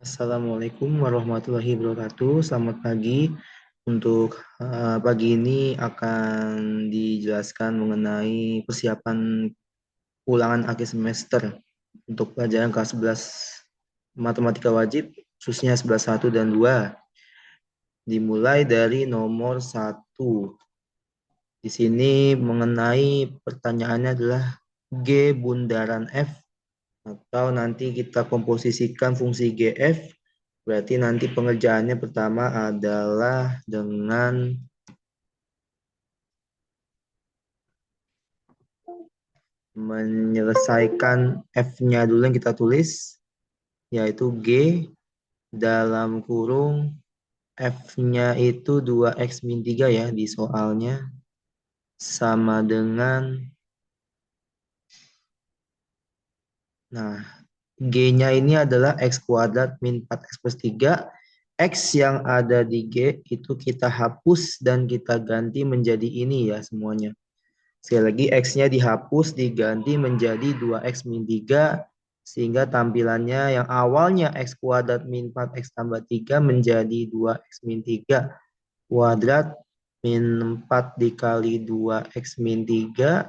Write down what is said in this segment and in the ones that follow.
Assalamualaikum warahmatullahi wabarakatuh. Selamat pagi. Untuk pagi ini akan dijelaskan mengenai persiapan ulangan akhir semester untuk pelajaran kelas 11 matematika wajib, khususnya 11.1 dan 2. Dimulai dari nomor 1. Di sini mengenai pertanyaannya adalah G bundaran F, atau nanti kita komposisikan fungsi GF. Berarti nanti pengerjaannya pertama adalah dengan menyelesaikan F-nya dulu yang kita tulis, yaitu G dalam kurung F-nya itu 2x min 3 ya di soalnya, sama dengan, nah, G-nya ini adalah X kuadrat min 4X plus 3. X yang ada di G itu kita hapus dan kita ganti menjadi ini ya semuanya. Sekali lagi X-nya dihapus diganti menjadi 2X min 3. Sehingga tampilannya yang awalnya X kuadrat min 4X tambah 3 menjadi 2X min 3 kuadrat min 4 dikali 2X min 3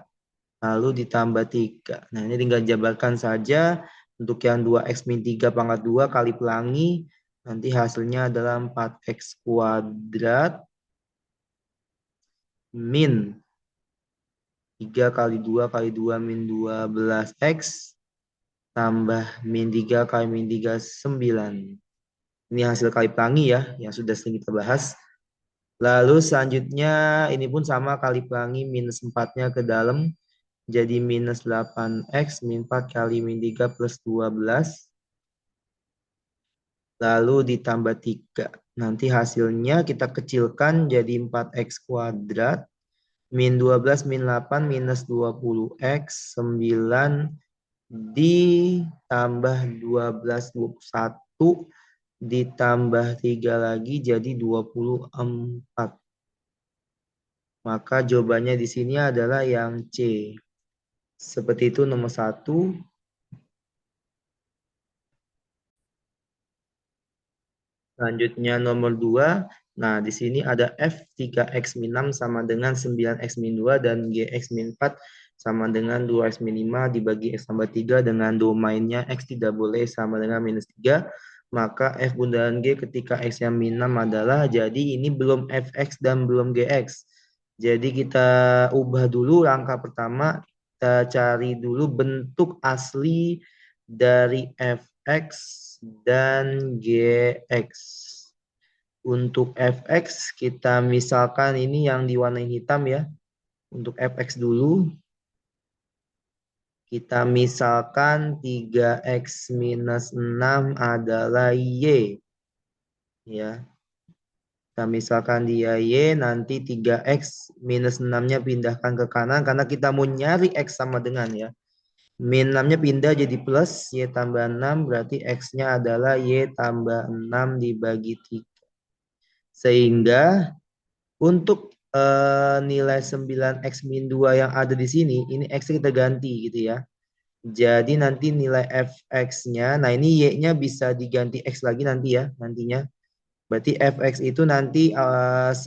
lalu ditambah 3. Nah, ini tinggal jabarkan saja. Untuk yang 2x min 3 pangkat 2 kali pelangi, nanti hasilnya adalah 4x kuadrat min 3 kali 2 kali 2 min 12x tambah min 3 kali min 3 9. Ini hasil kali pelangi ya, yang sudah sering kita bahas. Lalu selanjutnya ini pun sama, kali pelangi minus 4-nya ke dalam. Jadi minus 8x min 4 kali min 3 plus 12. Lalu ditambah 3. Nanti hasilnya kita kecilkan jadi 4x kuadrat. Min 12 min 8 minus 20x 9 ditambah 12 21 ditambah 3 lagi jadi 24. Maka jawabannya di sini adalah yang C. Seperti itu nomor 1. Selanjutnya nomor 2. Nah, di sini ada F 3x min 6 sama dengan 9x min 2 dan Gx min 4 sama dengan 2x min 5 dibagi x tambah 3 dengan domainnya x tidak boleh sama dengan minus 3. Maka F bundaran G ketika x yang min 6 adalah, jadi ini belum Fx dan belum Gx. Jadi kita ubah dulu langkah pertama, kita cari dulu bentuk asli dari Fx dan Gx. Untuk Fx kita misalkan ini yang diwarnai hitam ya. Untuk Fx dulu kita misalkan 3x minus 6 adalah Y. Ya. Kita misalkan dia Y, nanti 3x minus 6-nya pindahkan ke kanan karena kita mau nyari x sama dengan ya. Min 6-nya pindah jadi plus, Y tambah 6, berarti X-nya adalah Y tambah 6 dibagi 3. Sehingga untuk nilai 9X min 2 yang ada di sini, ini X kita ganti gitu ya. Jadi nanti nilai Fx-nya, nah ini Y-nya bisa diganti X lagi nanti ya, nantinya. Berarti Fx itu nanti 9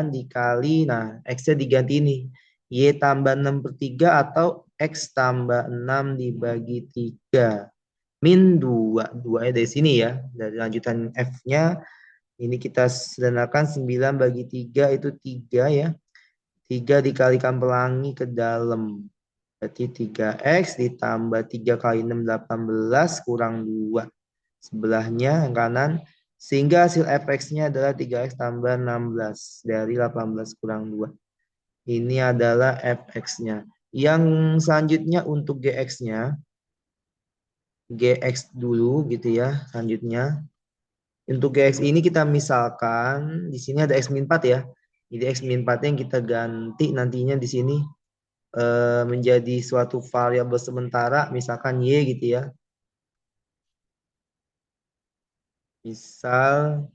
dikali, nah X-nya diganti ini. Y tambah 6 per 3 atau X tambah 6 dibagi 3. Min 2. 2-nya dari sini ya. Dari lanjutan F-nya. Ini kita sederhanakan 9 bagi 3 itu 3 ya. 3 dikalikan pelangi ke dalam. Berarti 3x ditambah 3 kali 6 18 kurang 2. Sebelahnya yang kanan. Sehingga hasil fx-nya adalah 3x tambah 16. Dari 18 kurang 2. Ini adalah fx-nya. Yang selanjutnya untuk gx-nya. Gx dulu gitu ya. Selanjutnya. Untuk Gx ini kita misalkan di sini ada X min 4 ya. Jadi X min 4 yang kita ganti nantinya di sini menjadi suatu variabel sementara, misalkan Y gitu ya. Misal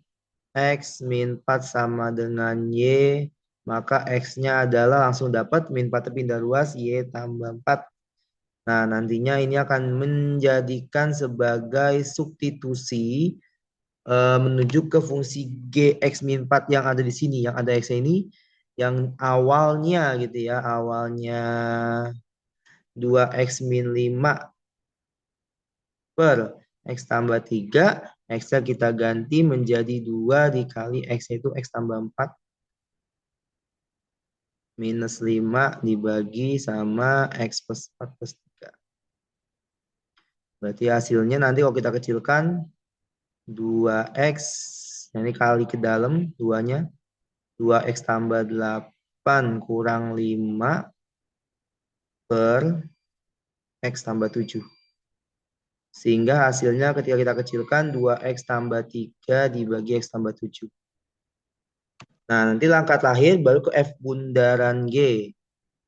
X min 4 sama dengan Y, maka X-nya adalah langsung dapat min 4 pindah luas, Y tambah 4. Nah, nantinya ini akan menjadikan sebagai substitusi menuju ke fungsi G X min 4 yang ada di sini. Yang ada X ini yang awalnya gitu ya. Awalnya 2X min 5 per X tambah 3. X-nya kita ganti menjadi 2 dikali X itu X tambah 4 minus 5 dibagi sama X plus 4 plus 3. Berarti hasilnya nanti kalau kita kecilkan 2X, nah ini kali ke dalam 2-nya. 2X tambah 8 kurang 5 per X tambah 7. Sehingga hasilnya ketika kita kecilkan 2X tambah 3 dibagi X tambah 7. Nah, nanti langkah terakhir baru ke F bundaran G.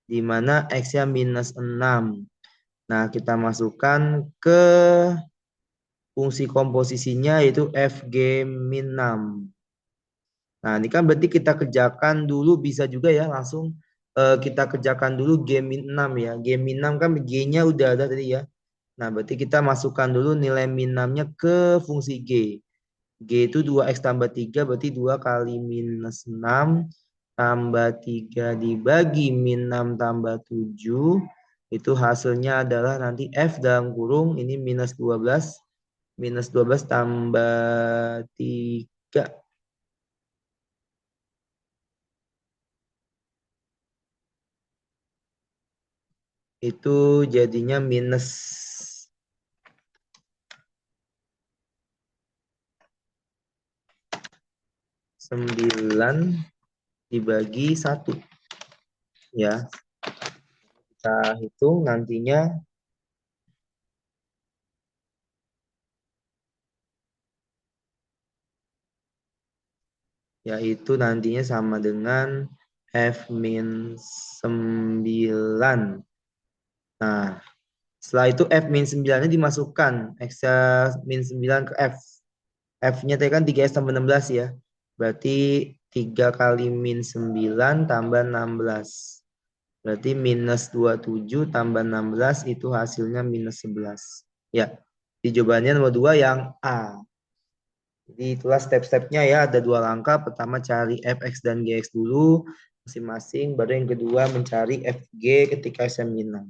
Di mana X-nya minus 6. Nah, kita masukkan ke fungsi komposisinya yaitu Fg min 6. Nah, ini kan berarti kita kerjakan dulu bisa juga ya langsung kita kerjakan dulu G min 6 ya. G min 6 kan G-nya udah ada tadi ya. Nah, berarti kita masukkan dulu nilai min 6-nya ke fungsi G. G itu 2X tambah 3 berarti 2 kali minus 6 tambah 3 dibagi min 6 tambah 7. Itu hasilnya adalah nanti F dalam kurung ini minus 12. Minus 12 tambah 3. Itu jadinya minus 9 dibagi 1. Ya, kita hitung nantinya yaitu nantinya sama dengan F min 9. Nah, setelah itu F min 9-nya dimasukkan. X min 9 ke F. F-nya tadi kan 3S tambah 16 ya. Berarti 3 kali min 9 tambah 16. Berarti minus 27 tambah 16 itu hasilnya minus 11. Ya, di jawabannya nomor 2 yang A. Jadi itulah step-stepnya ya. Ada 2 langkah. Pertama cari fx dan gx dulu masing-masing. Baru yang kedua mencari fg ketika SM minang.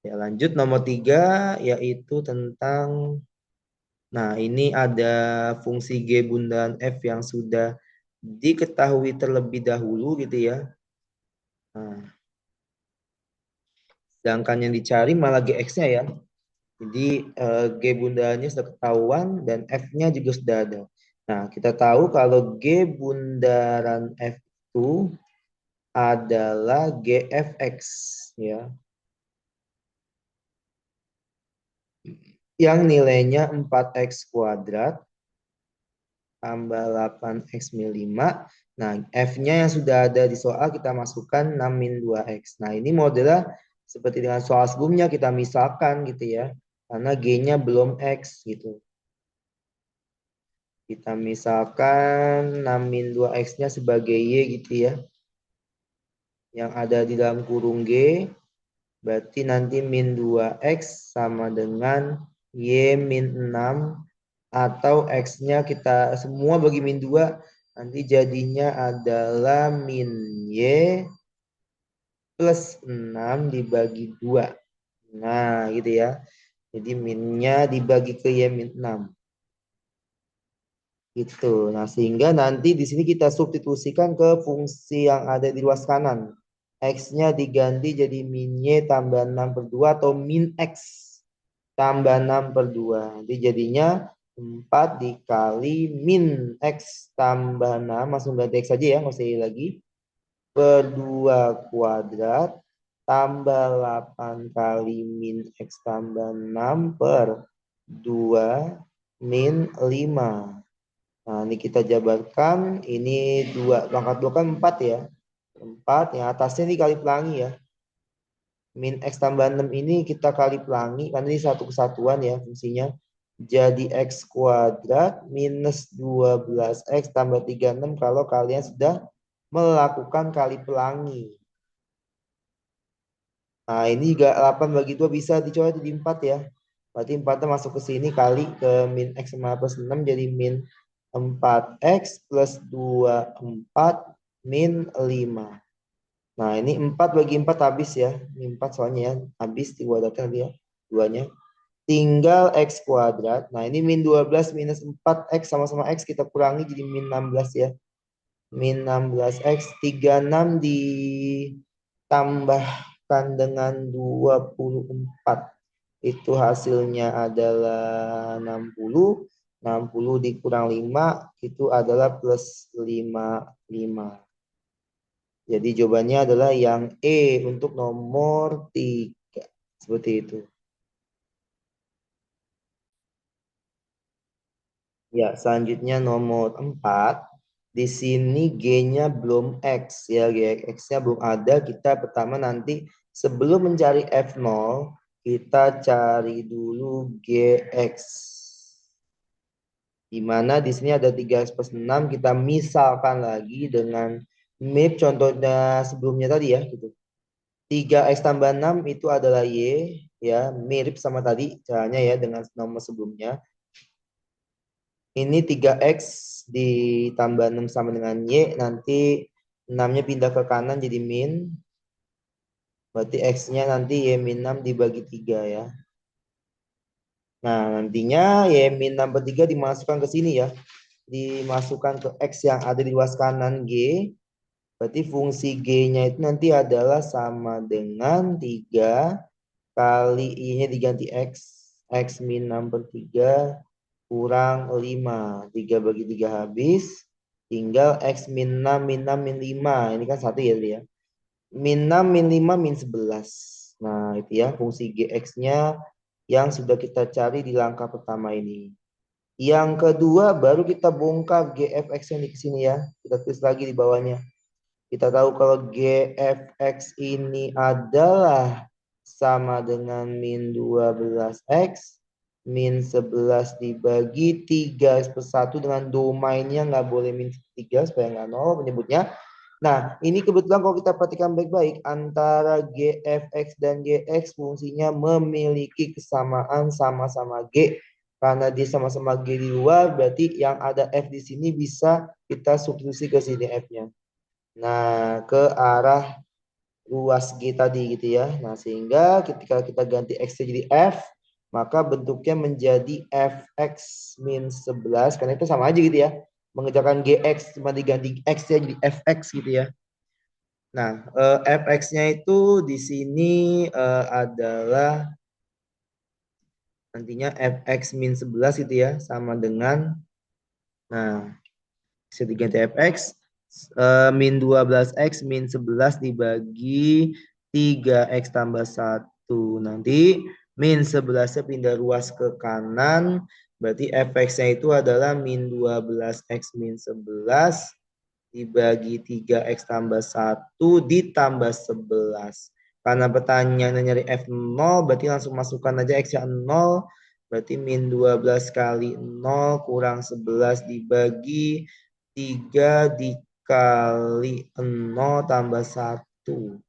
Ya lanjut nomor 3 yaitu tentang, nah ini ada fungsi g bundaran f yang sudah diketahui terlebih dahulu gitu ya. Nah, sedangkan yang dicari malah gx-nya ya. Jadi G bundarannya sudah ketahuan dan F-nya juga sudah ada. Nah, kita tahu kalau G bundaran F itu adalah GFX ya. Yang nilainya 4X kuadrat tambah 8X min 5. Nah, F-nya yang sudah ada di soal kita masukkan 6 min 2X. Nah, ini modelnya seperti dengan soal sebelumnya kita misalkan gitu ya. Karena G-nya belum X gitu. Kita misalkan 6 min 2X-nya sebagai Y gitu ya. Yang ada di dalam kurung G. Berarti nanti min 2X sama dengan Y min 6. Atau X-nya kita semua bagi min 2. Nanti jadinya adalah min Y plus 6 dibagi 2. Nah gitu ya. Jadi minnya dibagi ke Y min 6. Gitu. Nah, sehingga nanti di sini kita substitusikan ke fungsi yang ada di ruas kanan. X-nya diganti jadi min Y tambah 6 per 2 atau min X tambah 6 per 2. Nanti jadinya 4 dikali min X tambah 6. Langsung ganti X saja ya, nggak usah lagi. Per 2 kuadrat tambah 8 kali min X tambah 6 per 2 min 5. Nah, ini kita jabarkan. Ini 2. Pangkat 2 kan 4 ya. 4. Yang atasnya ini kali pelangi ya. Min X tambah 6 ini kita kali pelangi. Karena ini satu kesatuan ya fungsinya. Jadi X kuadrat minus 12X tambah 36 kalau kalian sudah melakukan kali pelangi. Nah, ini juga 8 bagi 2 bisa dicoba jadi 4 ya. Berarti 4 masuk ke sini kali ke min X sama plus 6 jadi min 4X plus 24 min 5. Nah, ini 4 bagi 4 habis ya. Ini 4 soalnya ya. Habis di wadatnya nanti ya. Duanya. Tinggal X kuadrat. Nah, ini min 12 minus 4X sama-sama X. Kita kurangi jadi min 16 ya. Min 16X. 36 ditambahkan dengan 24. Itu hasilnya adalah 60. 60 dikurang 5. Itu adalah plus 55. Jadi jawabannya adalah yang E untuk nomor 3. Seperti itu. Ya, selanjutnya nomor 4. Di sini G-nya belum X ya, X-nya belum ada. Kita pertama nanti sebelum mencari F0, kita cari dulu GX. Di mana di sini ada 3X plus 6, kita misalkan lagi dengan mirip contohnya sebelumnya tadi ya, gitu. 3X tambah 6 itu adalah Y, ya, mirip sama tadi caranya ya dengan nomor sebelumnya. Ini 3X ditambah 6 sama dengan Y, nanti 6-nya pindah ke kanan jadi min. Berarti X-nya nanti Y min 6 dibagi 3 ya. Nah, nantinya Y min 6 per 3 dimasukkan ke sini ya. Dimasukkan ke X yang ada di luas kanan G. Berarti fungsi G-nya itu nanti adalah sama dengan 3 kali I-nya diganti X. X min 6 per 3 kurang 5. 3 bagi 3 habis. Tinggal X min 6, min 6, min 5. Ini kan satu ya tadi ya. Min 6, min 5, min 11. Nah itu ya fungsi GX-nya yang sudah kita cari di langkah pertama ini. Yang kedua baru kita bongkar GFX yang di sini ya. Kita tulis lagi di bawahnya. Kita tahu kalau GFX ini adalah sama dengan min 12X min 11 dibagi 3X per 1 dengan domainnya nggak boleh min 3 supaya nggak nol menyebutnya. Nah, ini kebetulan kalau kita perhatikan baik-baik antara GFX dan GX fungsinya memiliki kesamaan sama-sama G. Karena dia sama-sama G di luar, berarti yang ada F di sini bisa kita substitusi ke sini F-nya. Nah, ke arah luas G tadi gitu ya. Nah, sehingga ketika kita ganti X jadi F, maka bentuknya menjadi Fx min 11. Karena itu sama aja gitu ya. Mengerjakan Gx cuma diganti X ya jadi Fx gitu ya. Nah, Fx-nya itu di sini adalah nantinya Fx min 11 gitu ya. Sama dengan, nah, bisa diganti Fx min 12X min 11 dibagi 3X tambah 1. Nanti min 11-nya pindah ruas ke kanan. Berarti Fx-nya itu adalah min 12X min 11 dibagi 3X tambah 1 ditambah 11. Karena pertanyaannya nyari F0, berarti langsung masukkan aja X yang 0. Berarti min 12 kali 0 kurang 11 dibagi 3 dikali 0 tambah 1.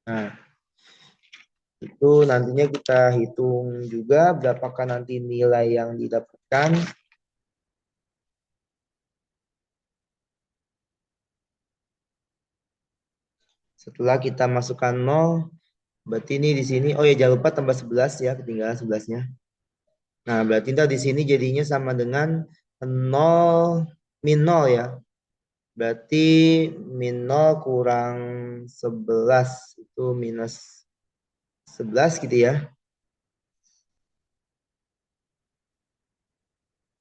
Nah, itu nantinya kita hitung juga berapakah nanti nilai yang didapatkan. Setelah kita masukkan 0, berarti ini di sini, oh ya jangan lupa tambah 11 ya, ketinggalan 11-nya. Nah, berarti ntar di sini jadinya sama dengan 0 min 0 ya. Berarti min 0 kurang 11 itu minus 11 gitu ya.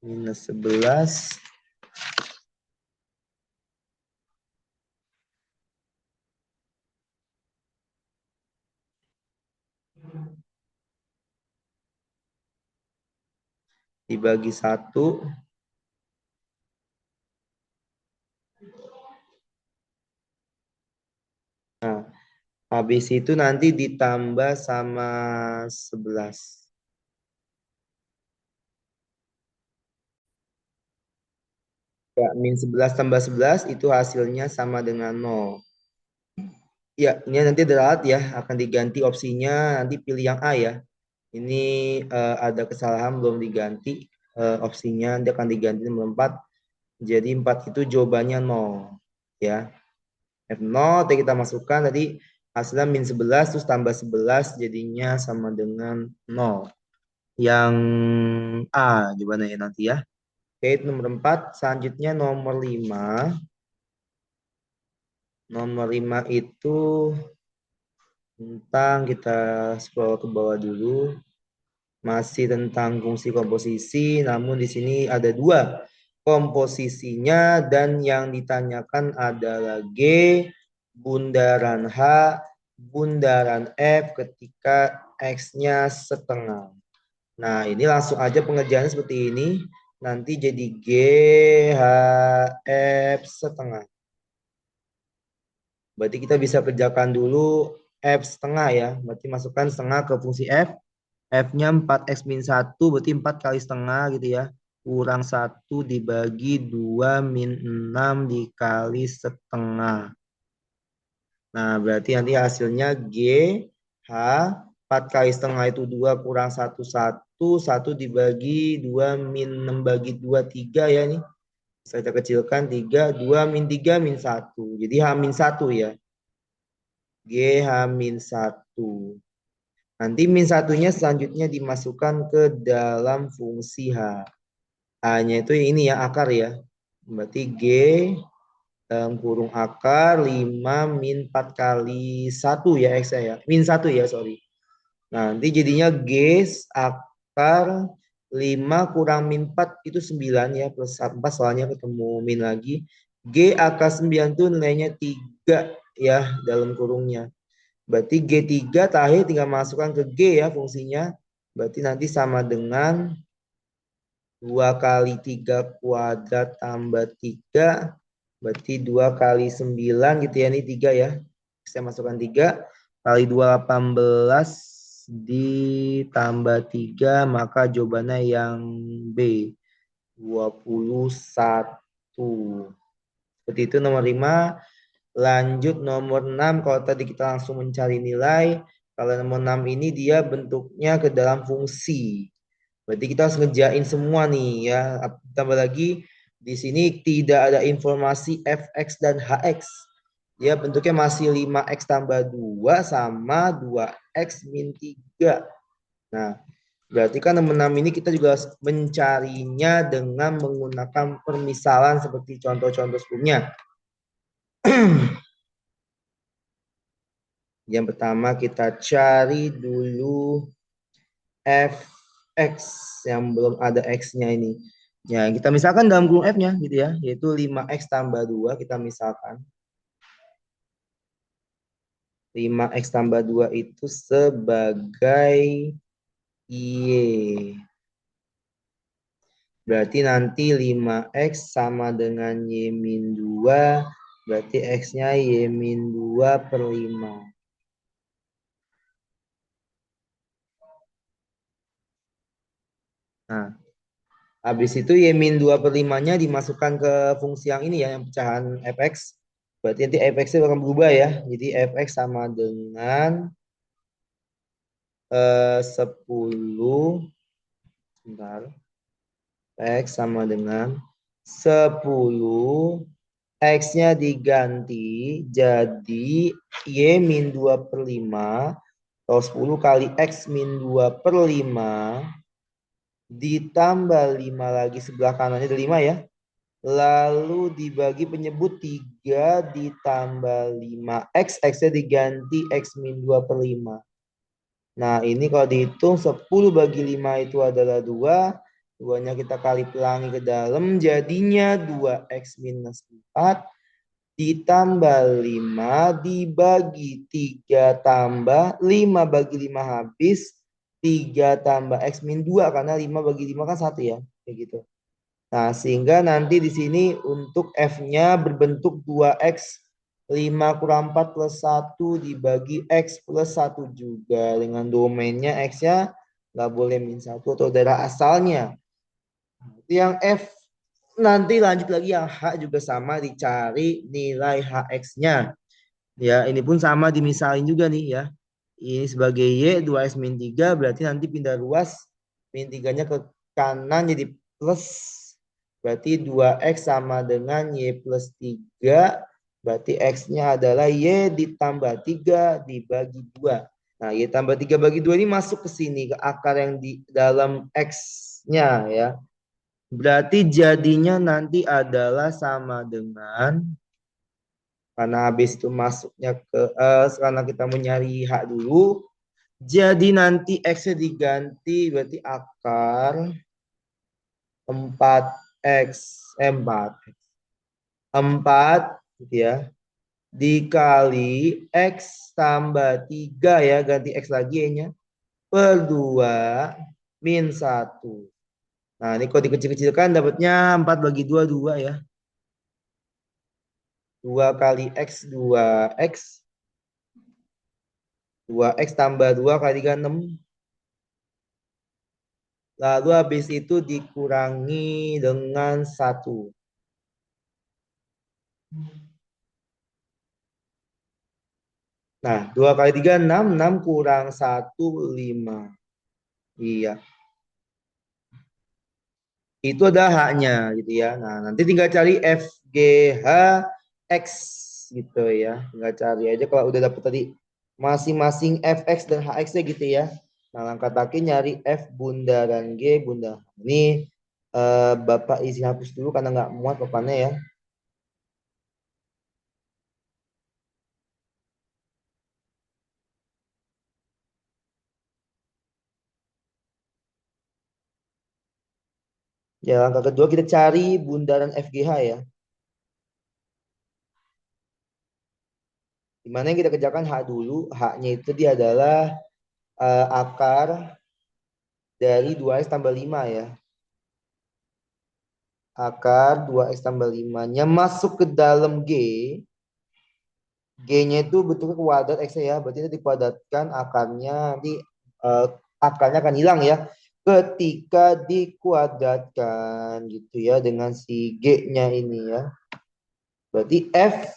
Minus 11 dibagi 1. Nah, habis itu nanti ditambah sama 11. Ya, min 11 tambah 11 itu hasilnya sama dengan 0. Ya, ini nanti adalah ya, akan diganti opsinya, nanti pilih yang A ya. Ini ada kesalahan belum diganti opsinya, dia akan diganti nomor 4. Jadi 4 itu jawabannya 0. Ya, F0 tadi kita masukkan tadi hasilnya min 11 terus tambah 11 jadinya sama dengan 0. Yang A jawabannya nanti ya. Oke, itu nomor 4. Selanjutnya nomor 5. Nomor 5 itu tentang kita scroll ke bawah dulu. Masih tentang fungsi komposisi, namun di sini ada dua komposisinya dan yang ditanyakan adalah G, bundaran H, bundaran F ketika X-nya setengah. Nah, ini langsung aja pengerjaannya seperti ini. Nanti jadi G, H, F setengah. Berarti kita bisa kerjakan dulu F setengah ya. Berarti masukkan setengah ke fungsi F. F-nya 4x min 1 berarti 4 kali setengah gitu ya. Kurang 1 dibagi 2 min 6 dikali setengah. Nah, berarti nanti hasilnya G, H, 4 kali setengah itu 2 kurang 1, 1. 1 dibagi 2 min 6 bagi 2, 3 ya nih. Saya kecilkan 3, 2 min 3 min 1. Jadi H min 1 ya. G, H min 1. Nanti min satunya selanjutnya dimasukkan ke dalam fungsi H. H-nya itu ini ya, akar ya. Berarti G dalam kurung akar 5 min 4 kali 1 ya X ya. Min 1 ya, sorry. Nah, nanti jadinya G akar 5 kurang min 4 itu 9 ya. Plus 4 soalnya ketemu min lagi. G akar 9 itu nilainya 3 ya dalam kurungnya. Berarti G3 terakhir tinggal masukkan ke G ya fungsinya. Berarti nanti sama dengan 2 kali 3 kuadrat tambah 3. Berarti 2 kali 9 gitu ya. Ini 3 ya. Saya masukkan 3. Kali 2, 18. Ditambah 3. Maka jawabannya yang B. 21. Seperti itu nomor 5. Lanjut nomor 6. Kalau tadi kita langsung mencari nilai. Kalau nomor 6 ini dia bentuknya ke dalam fungsi. Berarti kita harus ngerjain semua nih ya. Tambah lagi di sini tidak ada informasi fx dan hx. Ya bentuknya masih 5x tambah 2 sama 2x min 3. Nah, berarti kan nomor 6 ini kita juga harus mencarinya dengan menggunakan permisalan seperti contoh-contoh sebelumnya. Yang pertama kita cari dulu fx yang belum ada x-nya ini. Ya, kita misalkan dalam kurung f-nya gitu ya, yaitu 5x tambah 2 kita misalkan. 5x tambah 2 itu sebagai y. Berarti nanti 5x sama dengan y min 2, berarti x-nya y min 2 per 5. Nah, habis itu y min 2 per 5-nya dimasukkan ke fungsi yang ini ya, yang pecahan fx. Berarti nanti fx-nya akan berubah ya. Jadi fx sama dengan 10. Bentar. X sama dengan 10. X-nya diganti jadi Y min 2 per 5. Atau 10 kali X min 2 per 5. Ditambah 5 lagi sebelah kanannya ada 5 ya. Lalu dibagi penyebut 3 ditambah 5x. X-nya diganti X min 2 per 5. Nah ini kalau dihitung 10 bagi 5 itu adalah 2. 2-nya kita kali pelangi ke dalam. Jadinya 2x minus 4 ditambah 5 dibagi 3 tambah 5 bagi 5 habis. 3 tambah x min 2 karena 5 bagi 5 kan 1 ya. Kayak gitu. Nah, sehingga nanti di sini untuk F-nya berbentuk 2X 5 kurang 4 plus 1 dibagi X plus 1 juga. Dengan domainnya X-nya nggak boleh min 1 atau daerah asalnya. Itu yang F. Nanti lanjut lagi yang H juga sama dicari nilai HX-nya. Ya, ini pun sama dimisalin juga nih ya. Ini sebagai Y, 2X min 3, berarti nanti pindah ruas, min 3-nya ke kanan jadi plus. Berarti 2X sama dengan Y plus 3, berarti X-nya adalah Y ditambah 3 dibagi 2. Nah, Y tambah 3 bagi 2 ini masuk ke sini, ke akar yang di dalam X-nya ya. Berarti jadinya nanti adalah sama dengan, karena habis itu masuknya ke karena kita mau nyari H dulu, jadi nanti X-nya diganti berarti akar 4X 4 gitu ya, dikali X tambah 3 ya, ganti X lagi nya per 2 min 1. Nah, ini kalau dikecil-kecilkan dapatnya 4 bagi 2 2 ya. 2 kali X 2X. 2X tambah 2 kali 3 6. Lalu habis itu dikurangi dengan 1. Nah, 2 kali 3 6. 6 kurang 1 5. Iya. Itu ada haknya gitu ya. Nah, nanti tinggal cari FGH X gitu ya. Tinggal cari aja kalau udah dapet tadi masing-masing FX dan HX-nya gitu ya. Nah, langkah kaki nyari F bundaran G bunda. Ini Bapak izin hapus dulu karena nggak muat papannya ya. Ya, langkah kedua kita cari bundaran FGH ya. Dimana yang kita kerjakan H dulu. H-nya itu dia adalah akar dari 2X tambah 5 ya. Akar 2X tambah 5-nya masuk ke dalam G. G-nya itu bentuknya kuadrat X ya. Berarti itu dikuadratkan akarnya. Nanti eh, akarnya akan hilang ya. Ketika dikuadratkan gitu ya. Dengan si G-nya ini ya. Berarti F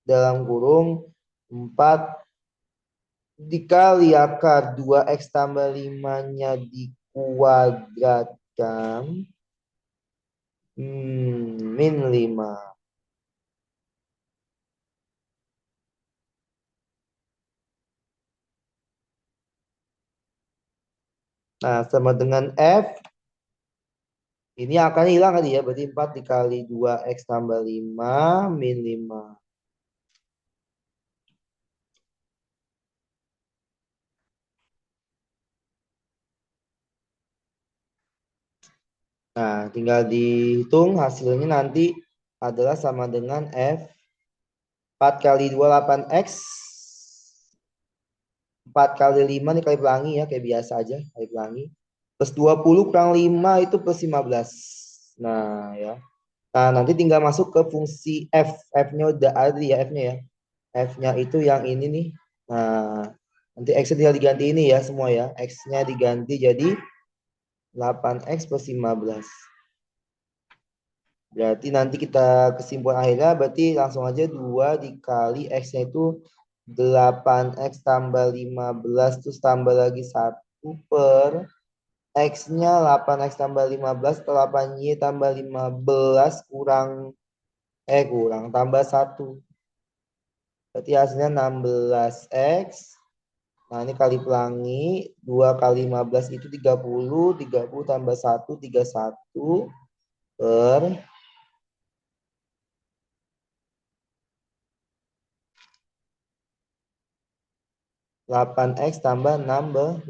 dalam kurung 4 dikali akar 2X tambah 5-nya dikuadratkan. Min 5. Nah, sama dengan F. Ini akan hilang tadi ya. Berarti 4 dikali 2X tambah 5 min 5. Nah, tinggal dihitung hasilnya nanti adalah sama dengan F 4 kali 2 8X. 4 kali 5 nih kali pelangi ya. Kayak biasa aja kali pelangi. Plus 20 kurang 5 itu plus 15. Nah ya. Nah, nanti tinggal masuk ke fungsi F. F-nya udah ada ya F-nya ya. F-nya itu yang ini nih. Nah, nanti X-nya tinggal diganti ini ya semua ya. X-nya diganti jadi 8X plus 15. Berarti nanti kita kesimpulan akhirnya berarti langsung aja 2 dikali X-nya itu 8X tambah 15 terus tambah lagi 1 per X-nya 8X tambah 15 atau 8Y tambah 15 kurang tambah 1. Berarti hasilnya 16X. Nah, ini kali pelangi 2 kali 15 itu 30. 30 tambah 1 31 per 8X tambah 16.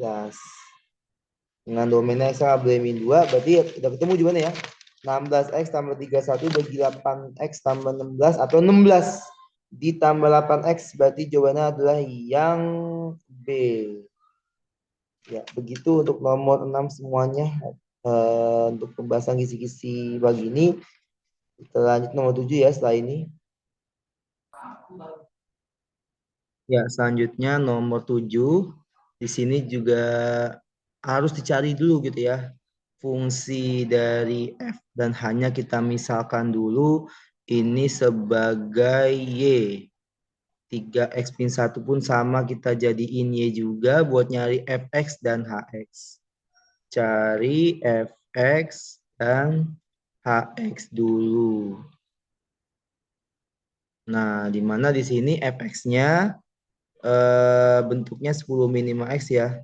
Dengan domainnya X sama min 2 berarti udah ketemu di mana ya? 16X tambah 31 bagi 8X tambah 16 atau 16 ditambah 8X berarti jawabannya adalah yang B. Ya, begitu untuk nomor 6 semuanya. Untuk pembahasan kisi-kisi pagi ini. Kita lanjut nomor 7 ya setelah ini. Ya, selanjutnya nomor 7. Di sini juga harus dicari dulu gitu ya. fungsi dari F dan hanya kita misalkan dulu ini sebagai Y. 3x min 1 pun sama kita jadiin Y juga buat nyari Fx dan Hx. Cari Fx dan Hx dulu. Nah, di mana di sini Fx-nya bentuknya 10 min 5x ya.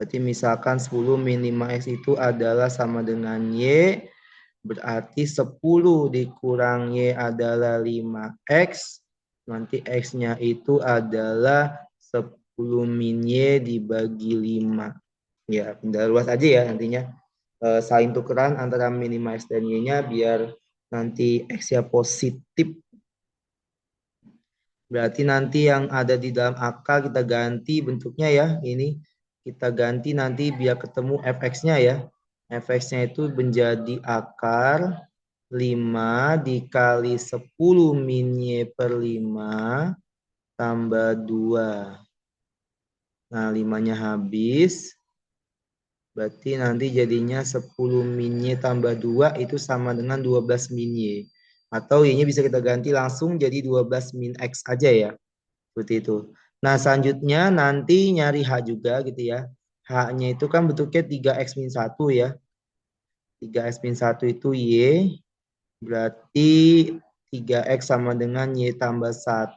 Berarti misalkan 10 min 5x itu adalah sama dengan Y. Berarti 10 dikurang Y adalah 5x. Nanti X-nya itu adalah 10 min Y dibagi 5. Ya, pindah luas aja ya nantinya. Saling tukeran antara min 5x dan Y-nya biar nanti X-nya positif. Berarti nanti yang ada di dalam akar kita ganti bentuknya ya. Ini kita ganti nanti biar ketemu fx-nya ya. Fx-nya itu menjadi akar 5 dikali 10 min Y per 5 tambah 2. Nah, 5-nya habis. Berarti nanti jadinya 10 min Y tambah 2 itu sama dengan 12 min Y. Atau Y-nya bisa kita ganti langsung jadi 12 min X aja ya. Seperti itu. Nah, selanjutnya nanti nyari H juga gitu ya. H-nya itu kan bentuknya 3x min 1 ya. 3x min 1 itu Y. Berarti 3x sama dengan Y tambah 1.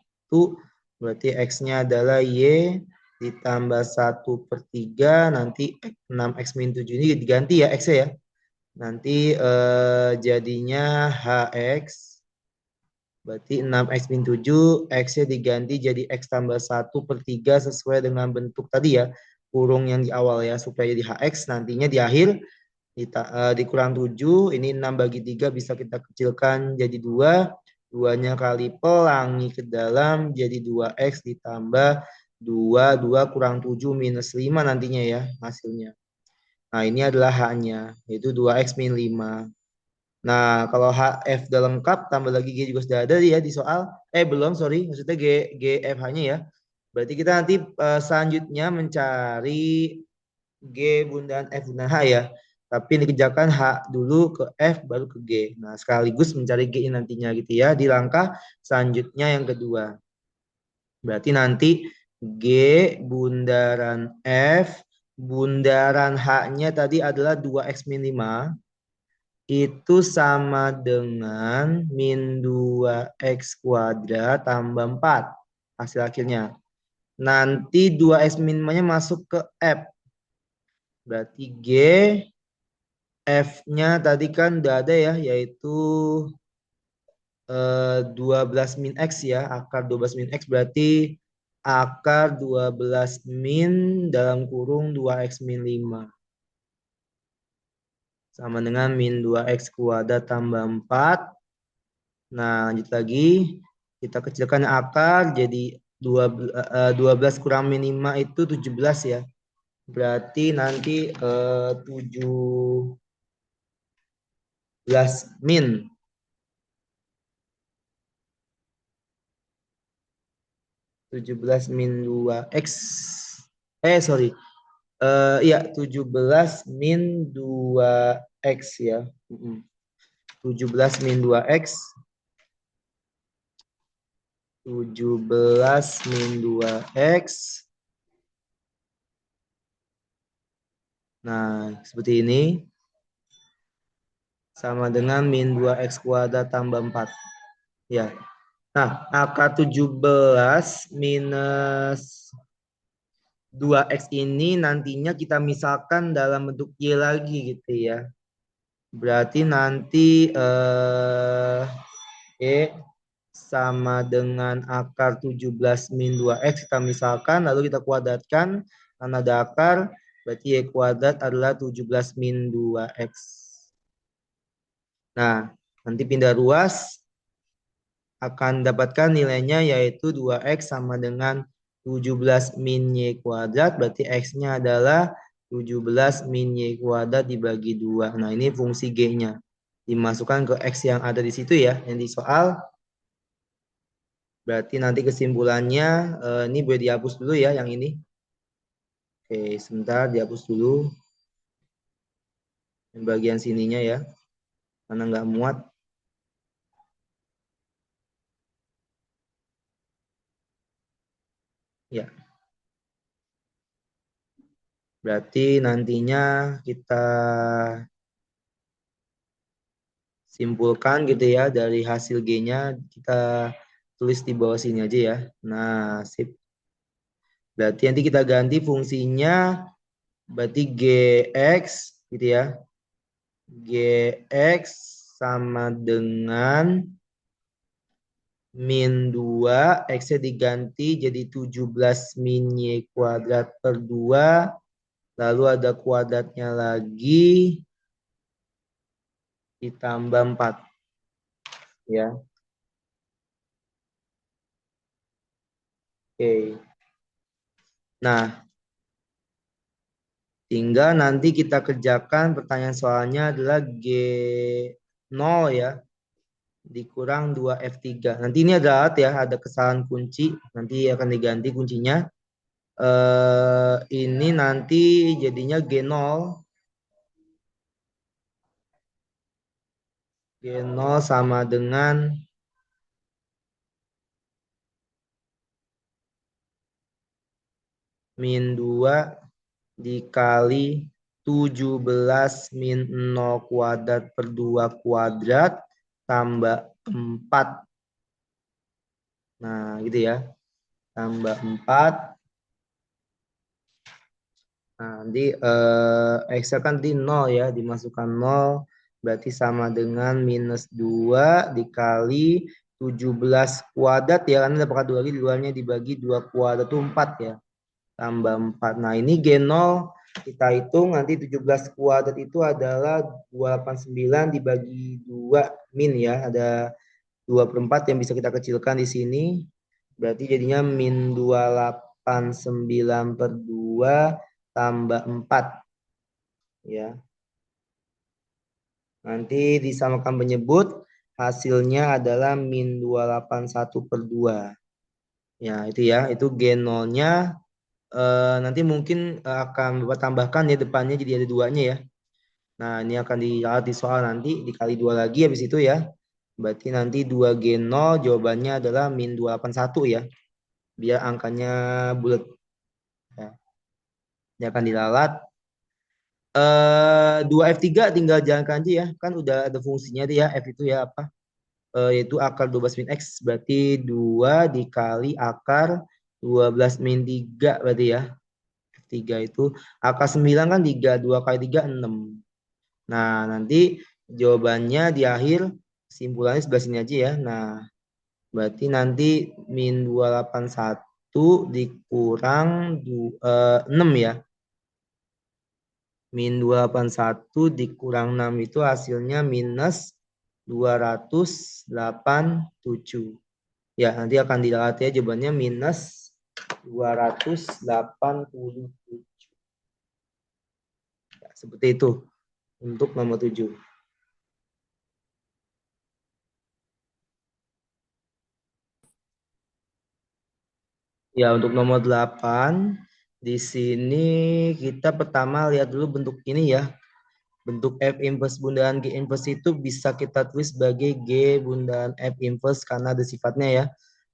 Berarti X-nya adalah Y ditambah 1 per 3. Nanti 6x min 7 ini diganti ya X-nya ya. Nanti jadinya HX. Berarti 6x min 7, X-nya diganti jadi X tambah 1 per 3 sesuai dengan bentuk tadi ya. Kurung yang di awal ya, supaya jadi HX. Nantinya di akhir, dikurang 7, ini 6 bagi 3 bisa kita kecilkan jadi 2. 2-nya kali pelangi ke dalam, jadi 2X ditambah 2, 2 kurang 7 minus 5 nantinya ya hasilnya. Nah ini adalah H-nya, yaitu 2X min 5. Nah, kalau HF udah lengkap, tambah lagi G juga sudah ada ya di soal. Belum, sorry. Maksudnya GFH-nya ya. Berarti kita nanti selanjutnya mencari G bundaan F bundaan H ya. Tapi dikerjakan H dulu ke F, baru ke G. Nah, sekaligus mencari G nantinya gitu ya. Di langkah selanjutnya yang kedua. Berarti nanti G bundaran F, bundaran H-nya tadi adalah 2X min 5 itu sama dengan min 2x kuadrat tambah 4 hasil akhirnya. Nanti 2x min 5-nya masuk ke F. Berarti G F-nya tadi kan udah ada ya, yaitu 12 min X ya. Akar 12 min X berarti akar 12 min dalam kurung 2x min 5. Sama dengan min 2x kuadrat tambah 4. Nah, lanjut lagi. Kita kecilkan akar jadi 12 kurang min 5 itu 17 ya. Berarti nanti 17 min. 17 min 2x. Sorry. Iya, 17 min 2x ya. 17 min 2x. 17 min 2x. Nah, seperti ini. Sama dengan min 2x kuadrat tambah 4. Ya. Nah, akar 17 minus 2x ini nantinya kita misalkan dalam bentuk Y lagi gitu ya. Berarti nanti E sama dengan akar 17 min 2x kita misalkan lalu kita kuadratkan karena ada akar berarti Y kuadrat adalah 17 min 2x. Nah, nanti pindah ruas akan dapatkan nilainya yaitu 2x sama dengan 17 min Y kuadrat. Berarti X-nya adalah 17 min Y kuadrat dibagi 2. Nah, ini fungsi G-nya. Dimasukkan ke X yang ada di situ ya, yang di soal. Berarti nanti kesimpulannya, ini boleh dihapus dulu ya yang ini. Oke, sebentar dihapus dulu. Yang bagian sininya ya. Karena nggak muat. Ya. Berarti nantinya kita simpulkan gitu ya dari hasil G-nya kita tulis di bawah sini aja ya. Nah, sip. Berarti nanti kita ganti fungsinya berarti GX gitu ya. GX sama dengan min 2, X-nya diganti jadi 17 min Y kuadrat per 2, lalu ada kuadratnya lagi ditambah 4 ya. Oke. Nah, tinggal nanti kita kerjakan pertanyaan soalnya adalah G0 ya dikurang 2F3. Nanti ini ada ya, ada kesalahan kunci, nanti akan diganti kuncinya. Ini nanti jadinya G0 sama dengan min 2 dikali 17 min 0 kuadrat per 2 kuadrat tambah 4. Nah, gitu ya. Tambah 4. Nah, nanti X kan di 0 ya, dimasukkan 0. Berarti sama dengan minus 2 dikali 17 kuadrat ya, karena ada pangkat 2 lagi, di luarnya dibagi 2 kuadrat itu 4 ya. Tambah 4. Nah, ini G0 kita hitung nanti 17 kuadrat itu adalah 289 dibagi 2 min ya. Ada 2/4 yang bisa kita kecilkan di sini. Berarti jadinya min 289 per 2 tambah 4 ya. Nanti disamakan penyebut hasilnya adalah min 281 per 2. Ya, itu ya. Itu G0-nya nanti mungkin akan Bapak tambahkan ya depannya jadi ada duanya ya. Nah, ini akan di soal nanti dikali 2 lagi habis itu ya. Berarti nanti 2G0 jawabannya adalah min 281 ya. Biar angkanya bulat. Ya. Ini akan dilalat. 2F3 tinggal jalankan aja ya. Kan udah ada fungsinya dia F itu ya apa? Yaitu akar 12 min X. Berarti 2 dikali akar 12 min 3 berarti ya. F3 itu akar 9 kan 3. 2 kali 3 6. Nah, nanti jawabannya di akhir simpulannya sebelah sini aja ya. Nah, berarti nanti min 281 dikurang 6 ya. Min 281 dikurang 6 itu hasilnya minus 287. Ya, nanti akan dilihat ya jawabannya minus 287. Ya, seperti itu untuk nomor 7. Ya, untuk nomor 8 di sini kita pertama lihat dulu bentuk ini ya. Bentuk F inverse bundaran G inverse itu bisa kita tulis sebagai G bundaran F inverse karena ada sifatnya ya.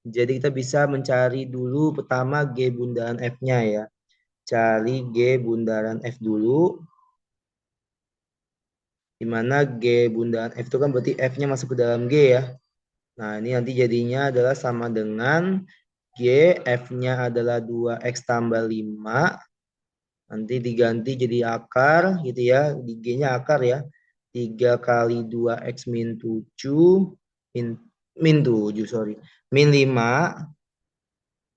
Jadi kita bisa mencari dulu pertama G bundaran F-nya ya. Cari G bundaran F dulu. Dimana G bundaran F itu kan berarti F-nya masuk ke dalam G ya. Nah, ini nanti jadinya adalah sama dengan G, F-nya adalah 2X tambah 5. Nanti diganti jadi akar gitu ya. Di G-nya akar ya. 3 kali 2X min 7. Min 7, sorry. Min 5.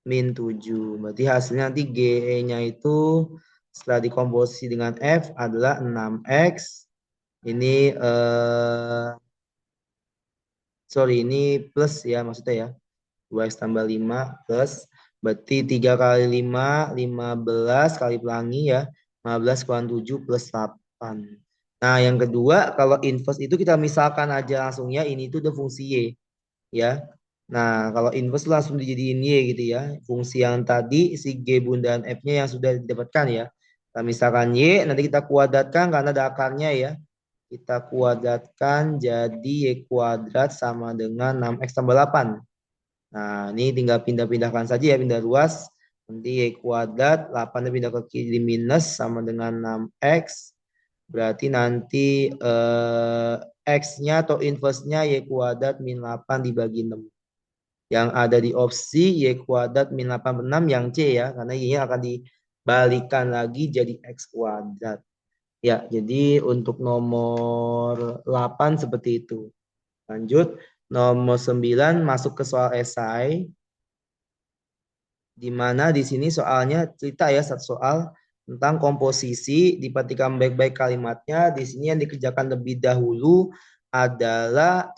Min 7. Berarti hasilnya nanti GE-nya itu setelah dikomposisi dengan F adalah 6X. Ini sorry, ini plus ya maksudnya ya. 2X tambah 5 plus. Berarti 3 kali 5, 15 kali pelangi ya. 15 kurang 7 plus 8. Nah, yang kedua, kalau inverse itu kita misalkan aja langsung ya, ini tuh udah fungsi Y. Ya. Nah, kalau inverse langsung dijadiin Y gitu ya. Fungsi yang tadi, si G bundaran F-nya yang sudah didapatkan ya. Nah, misalkan Y, nanti kita kuadratkan karena ada akarnya ya. Kita kuadratkan jadi Y kuadrat sama dengan 6X tambah 8. Nah, ini tinggal pindah-pindahkan saja ya, pindah ruas. Nanti Y kuadrat, 8 pindah ke kiri minus sama dengan 6X. Berarti nanti X-nya atau inverse-nya Y kuadrat min 8 dibagi 6. Yang ada di opsi Y kuadrat min 86 yang C ya. Karena Y-nya akan dibalikan lagi jadi X kuadrat. Ya, jadi untuk nomor 8 seperti itu. Lanjut, nomor 9 masuk ke soal esai. Di mana di sini soalnya cerita ya, satu soal tentang komposisi, diperhatikan baik-baik kalimatnya. Di sini yang dikerjakan lebih dahulu adalah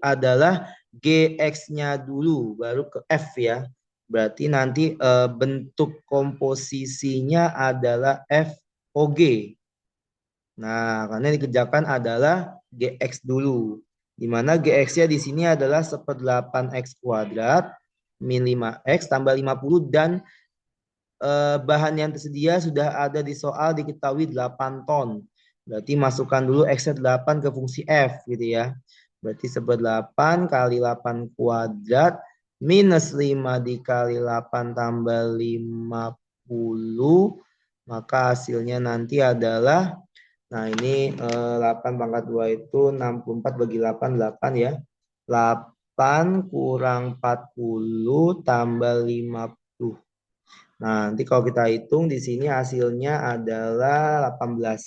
adalah GX-nya dulu, baru ke F ya. Berarti nanti bentuk komposisinya adalah FOG. Nah, karena yang dikerjakan adalah GX dulu. Di mana GX-nya di sini adalah 1/8X kuadrat min 5X tambah 50 dan bahan yang tersedia sudah ada di soal diketahui 8 ton. Berarti masukkan dulu X-nya 8 ke fungsi F gitu ya. Berarti 1/8 kali 8 kuadrat minus 5 dikali 8 tambah 50. Maka hasilnya nanti adalah, nah ini 8 pangkat 2 itu 64 bagi 8, 8 ya. 8 kurang 40 tambah 50. Nah, nanti kalau kita hitung di sini hasilnya adalah 18.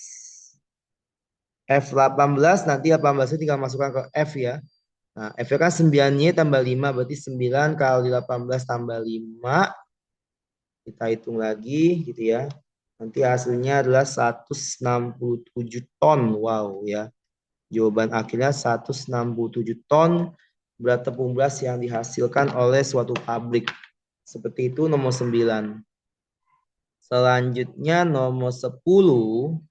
F18 nanti 18 itu tinggal masukkan ke F ya. Nah, F-nya kan 9Y tambah 5 berarti 9 kali 18 tambah 5. Kita hitung lagi gitu ya. Nanti hasilnya adalah 167 ton. Wow ya. Jawaban akhirnya 167 ton berat tepung beras yang dihasilkan oleh suatu pabrik. Seperti itu nomor 9. Selanjutnya nomor 10.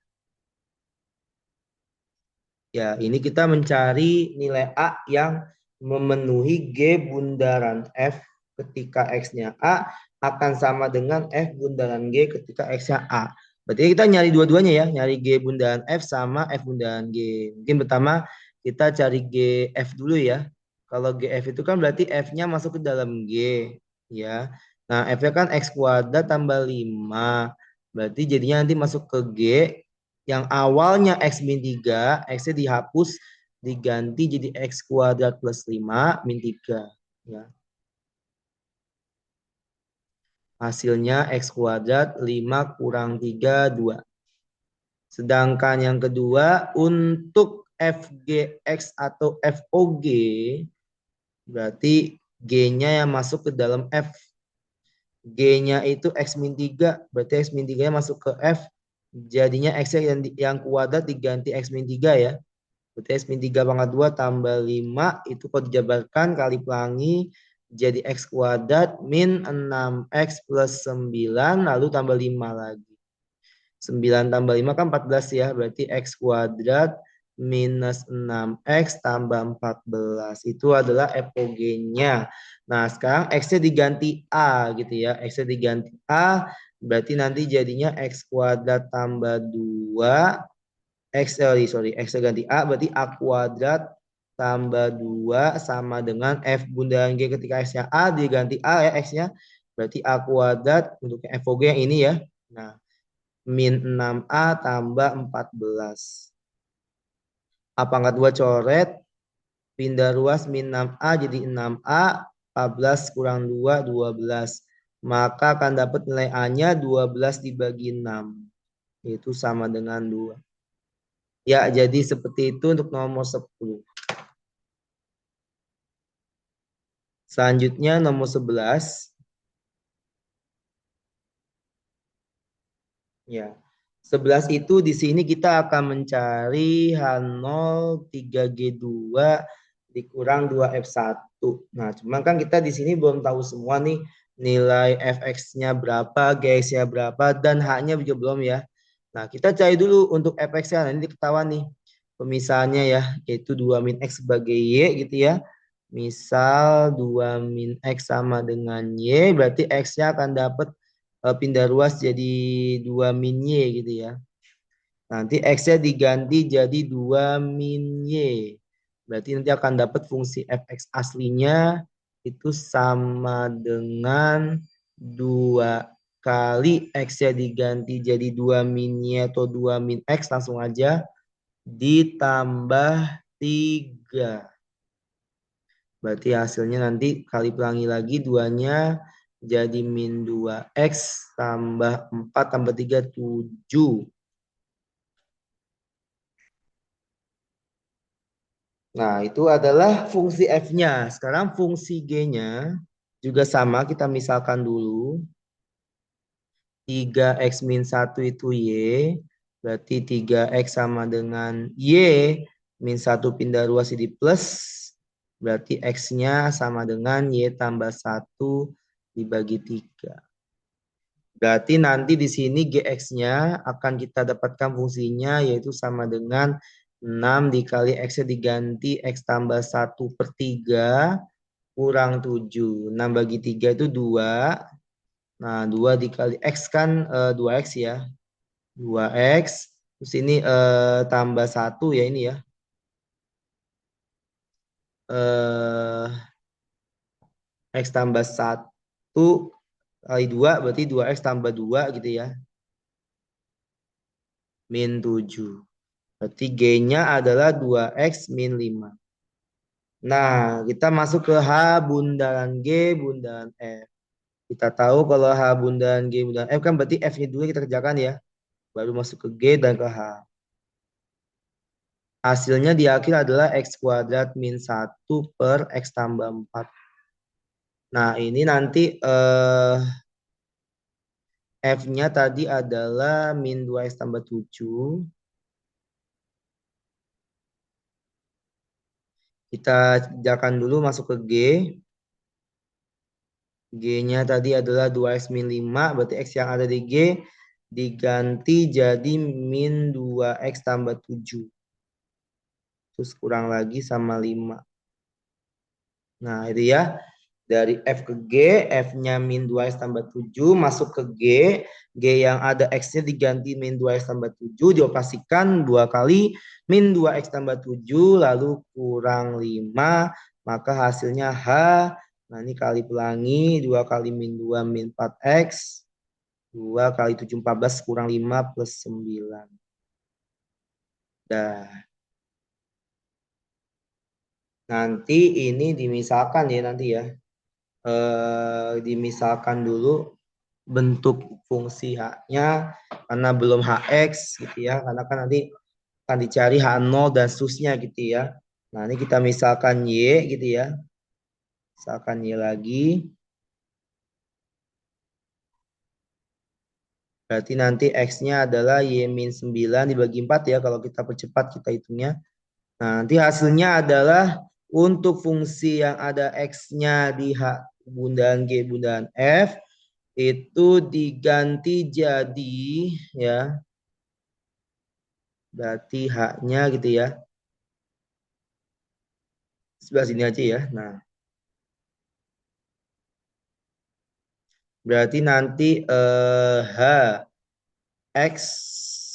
Ya, ini kita mencari nilai A yang memenuhi G bundaran F ketika X-nya A akan sama dengan F bundaran G ketika X-nya A. Berarti kita nyari dua-duanya ya, nyari G bundaran F sama F bundaran G. Mungkin pertama kita cari GF dulu ya. Kalau GF itu kan berarti F-nya masuk ke dalam G. Ya. Nah, F-nya kan X kuadrat tambah 5. Berarti jadinya nanti masuk ke G yang awalnya X min 3, X-nya dihapus, diganti jadi X kuadrat plus 5 min 3. Ya. Hasilnya X kuadrat 5 kurang 3, 2. Sedangkan yang kedua, untuk FGX atau FOG, berarti G-nya yang masuk ke dalam F. G-nya itu X min 3, berarti X min 3-nya masuk ke F. Jadinya X-nya yang kuadrat diganti X min 3 ya. Berarti X min 3 pangkat 2 tambah 5 itu kalau dijabarkan kali pelangi jadi X kuadrat min 6X plus 9 lalu tambah 5 lagi. 9 tambah 5 kan 14 ya. Berarti X kuadrat minus 6X tambah 14. Itu adalah FOG-nya. Nah sekarang X-nya diganti A gitu ya. X-nya diganti A. Berarti nanti jadinya X kuadrat tambah 2 X ganti A berarti A kuadrat tambah 2 sama dengan F bundaran G ketika X-nya A diganti A ya X-nya. Berarti A kuadrat untuk FOG yang ini ya. Nah, min 6A tambah 14. A pangkat 2 coret, pindah ruas min 6A jadi 6A, 14 kurang 2, 12. Maka akan dapat nilai A-nya 12 dibagi 6. Itu sama dengan 2. Ya, jadi seperti itu untuk nomor 10. Selanjutnya nomor 11. Ya. 11 itu di sini kita akan mencari H0 3G2 dikurang 2F1. Nah, cuman kan kita di sini belum tahu semua nih nilai Fx-nya berapa, Gx-nya berapa dan H-nya juga belum ya. Nah, kita cari dulu untuk Fx-nya. Nah, ini ketahuan nih pemisahannya ya, yaitu 2 min X sebagai Y gitu ya. Misal 2 min X sama dengan Y, berarti X-nya akan dapat pindah ruas jadi 2 min Y gitu ya. Nanti X-nya diganti jadi 2 min Y. Berarti nanti akan dapat fungsi fx aslinya itu sama dengan 2 kali X-nya diganti jadi 2 min Y atau 2 min X. Langsung aja ditambah 3. Berarti hasilnya nanti kali pelangi lagi 2-nya jadi min 2x tambah 4 tambah 3 7. Nah, itu adalah fungsi f-nya. Sekarang fungsi g-nya juga sama, kita misalkan dulu. 3x min 1 itu y. Berarti 3x sama dengan y. Min 1 pindah ruas jadi plus. Berarti x-nya sama dengan y tambah 1 dibagi 3. Berarti nanti di sini gx-nya akan kita dapatkan fungsinya yaitu sama dengan 6 dikali x-nya diganti x tambah 1/3 kurang 7. 6 bagi 3 itu 2. Nah, 2 dikali x kan 2x ya. 2x. Terus ini tambah 1 ya ini ya. Eh, x tambah 1 kali 2 berarti 2x tambah 2 gitu ya. Min 7. Berarti G-nya adalah 2x min 5. Nah, kita masuk ke H bundaran G, bundaran F. Kita tahu kalau H bundaran G, bundaran F kan berarti F-nya dulu kita kerjakan ya. Baru masuk ke G dan ke H. Hasilnya di akhir adalah x kuadrat min 1 per x tambah 4. Nah, ini nanti F-nya tadi adalah min 2x tambah 7. Kita kerjakan dulu masuk ke G. G-nya tadi adalah 2x min 5. Berarti X yang ada di G diganti jadi min 2x tambah 7. Terus kurang lagi sama 5. Nah, itu ya. Dari F ke G, F-nya min 2x tambah 7. Masuk ke G. G yang ada X-nya diganti min 2x tambah 7. Dioperasikan 2 kali min 2x tambah 7. Lalu kurang 5. Maka hasilnya H. Nah, ini kali pelangi. 2 kali min 2 min 4x. 2 kali 7 14 kurang 5 plus 9. Dah. Nanti ini dimisalkan ya nanti ya. Dimisalkan dulu bentuk fungsi H-nya karena belum Hx gitu ya. Karena kan nanti akan dicari H0 dan seterusnya gitu ya. Nah, ini kita misalkan Y gitu ya. Misalkan Y lagi. Berarti nanti X-nya adalah Y min 9 dibagi 4 ya. Kalau kita percepat kita hitungnya. Nah, nanti hasilnya adalah untuk fungsi yang ada X-nya di H bundaran G bundaran F itu diganti jadi ya. Berarti H-nya gitu ya. Sebelah sini aja ya. Nah, berarti nanti H X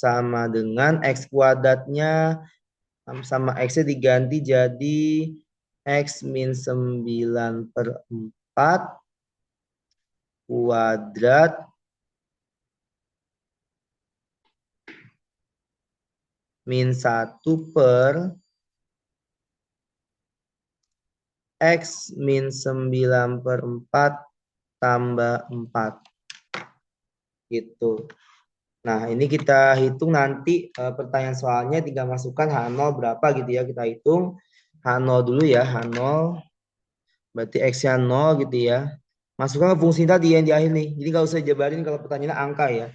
sama dengan X kuadratnya sama X-nya diganti jadi X min 9/4 kuadrat min 1/X min 9/4 tambah 4. Gitu. Nah, ini kita hitung nanti pertanyaan soalnya tinggal masukkan H0 berapa gitu ya. Kita hitung H0 dulu ya. H0 berarti X-nya 0 gitu ya. Masukkan ke fungsi tadi yang di akhir nih. Jadi nggak usah jabarin kalau pertanyaannya angka ya.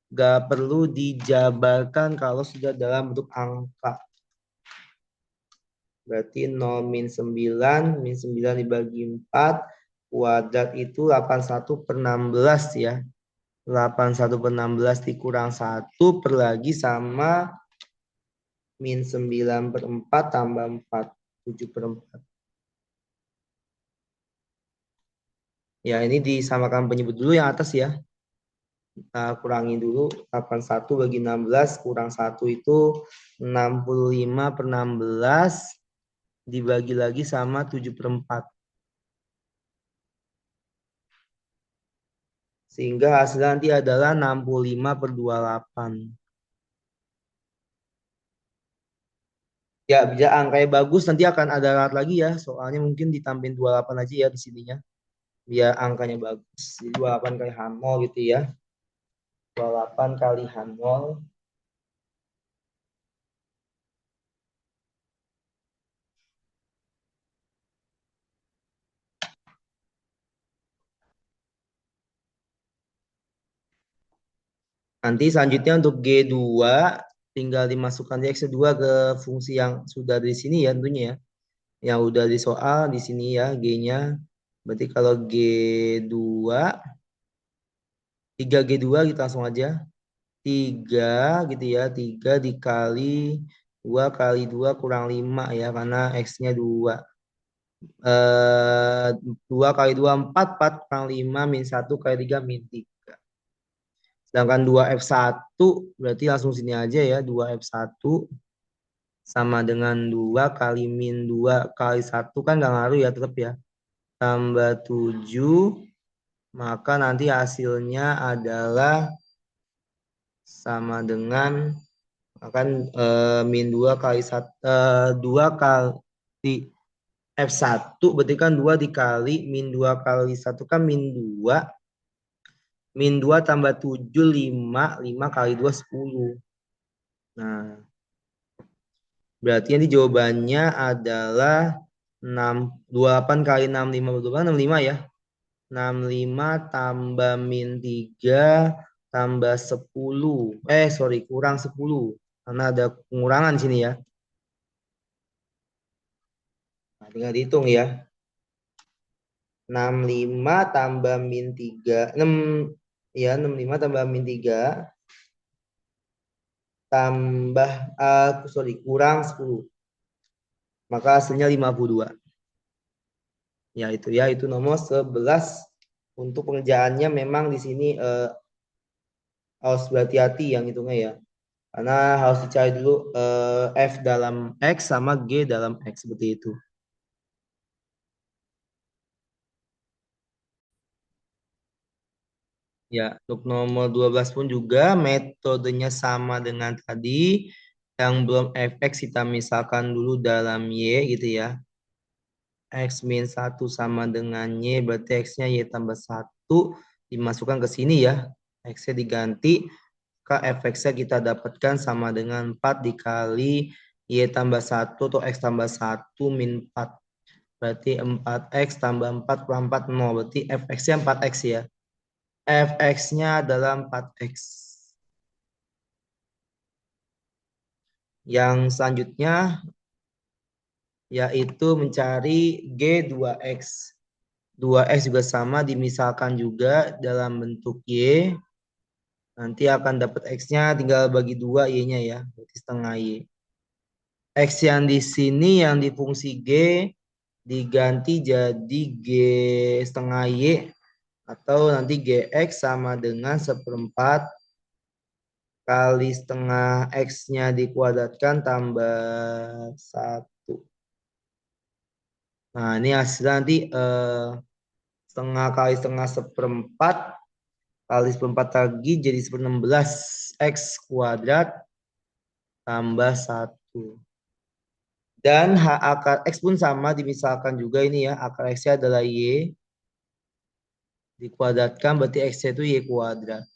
Nggak perlu dijabarkan kalau sudah dalam bentuk angka. Berarti 0 min 9. Min 9 dibagi 4. Kuadrat itu 81/16 ya. 81/16 dikurang 1 per lagi sama min 9/4 tambah 4. 7/4. Ya, ini disamakan penyebut dulu yang atas ya. Kurangi dulu 81 bagi 16 kurang 1 itu 65/16 dibagi lagi sama 7/4. Sehingga hasilnya nanti adalah 65/28. Ya, bisa angkanya bagus nanti akan ada alat lagi ya. Soalnya mungkin ditambahin 28 aja ya di sininya. Biar angkanya bagus. Jadi 28 kali H0 gitu ya. 28 kali H0. Nanti selanjutnya untuk G2 tinggal dimasukkan di X2 ke fungsi yang sudah di sini ya tentunya ya. Yang udah di soal di sini ya G-nya. Berarti kalau G2 3G2 kita langsung aja. 3 gitu ya. 3 dikali 2 kali 2 kurang 5 ya karena X-nya 2. 2 kali 2 4 4 kurang 5 min 1 kali 3 min 3. Sedangkan 2F1 berarti langsung sini aja ya. 2F1 sama dengan 2 kali min 2 kali 1 kan nggak ngaruh ya tetap ya. Tambah 7 maka nanti hasilnya adalah sama dengan akan min 2 kali 1 2 kali F1 berarti kan 2 dikali min 2 kali 1 kan min 2 min 2 tambah 7 5 5 kali 2 10. Nah, berarti nanti jawabannya adalah 28 kali 65 berapa? 65 ya. 65 tambah min 3 tambah 10. Sorry, kurang 10. Karena ada pengurangan sini ya. Nah, tinggal dihitung ya. 65 tambah min 3. 6 ya, 65 tambah min 3 tambah kurang 10. Maka hasilnya 52. Ya itu nomor 11 untuk pengerjaannya memang di sini harus berhati-hati yang hitungnya ya. Karena harus dicari dulu F dalam X sama G dalam X seperti itu. Ya, untuk nomor 12 pun juga metodenya sama dengan tadi. Yang belum fx kita misalkan dulu dalam Y gitu ya. X min 1 sama dengan Y, berarti X-nya Y tambah 1 dimasukkan ke sini ya. X-nya diganti, maka fx-nya kita dapatkan sama dengan 4 dikali Y tambah 1 atau X tambah 1 min 4. Berarti 4X tambah 4 kurang 4, 0. Berarti fx-nya 4X ya. Fx-nya adalah 4X. Yang selanjutnya yaitu mencari G2X. 2X juga sama dimisalkan juga dalam bentuk Y. Nanti akan dapat X-nya tinggal bagi 2 Y-nya ya. Berarti setengah Y. X yang di sini yang di fungsi G diganti jadi G setengah Y. Atau nanti GX sama dengan 1/4 kali setengah X-nya dikuadratkan tambah 1. Nah, ini hasilnya nanti setengah kali setengah 1/4 kali 1/4 lagi jadi 1/16 X kuadrat tambah 1. Dan H akar X pun sama dimisalkan juga ini ya. Akar X-nya adalah Y. Dikuadratkan berarti X-nya itu Y kuadrat.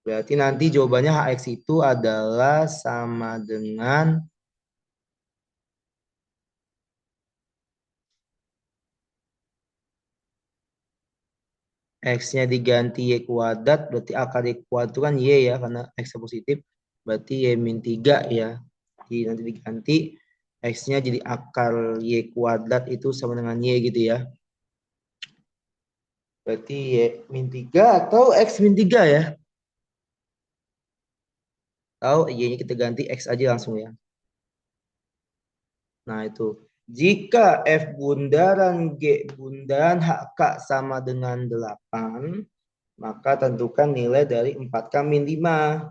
Berarti nanti jawabannya HX itu adalah sama dengan X-nya diganti Y kuadrat, berarti akar Y kuadrat itu kan Y ya, karena X positif, berarti Y min 3 ya. Jadi nanti diganti, X-nya jadi akar Y kuadrat itu sama dengan Y gitu ya. Berarti Y min 3 atau X min 3 ya. Atau Y-nya kita ganti X aja langsung ya. Nah itu. Jika F bundaran G bundaran HK sama dengan 8, Maka tentukan nilai dari 4K min 5.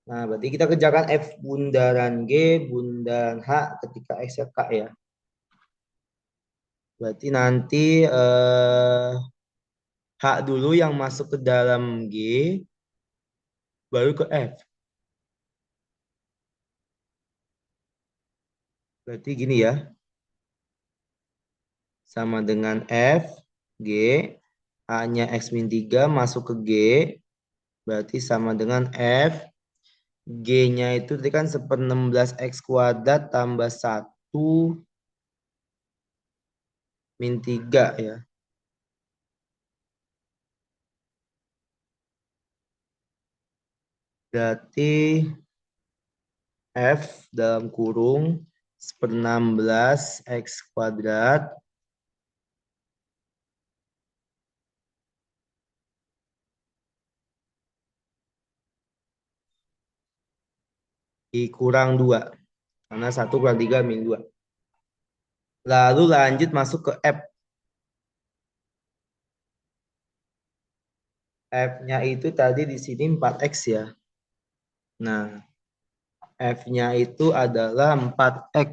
Nah, berarti kita kerjakan F bundaran G, bundaran H ketika X ya K ya. Berarti nanti H dulu yang masuk ke dalam G, baru ke F. Berarti gini ya, sama dengan F, G, A-nya X min 3 masuk ke G, berarti sama dengan F, G-nya itu tadi kan 1/16 X kuadrat tambah 1 min 3 ya. Berarti F dalam kurung 1/16 X kuadrat dikurang 2. Karena 1 kurang 3 min 2. Lalu lanjut masuk ke F. F-nya itu tadi di sini 4X ya. Nah, F-nya itu adalah 4X.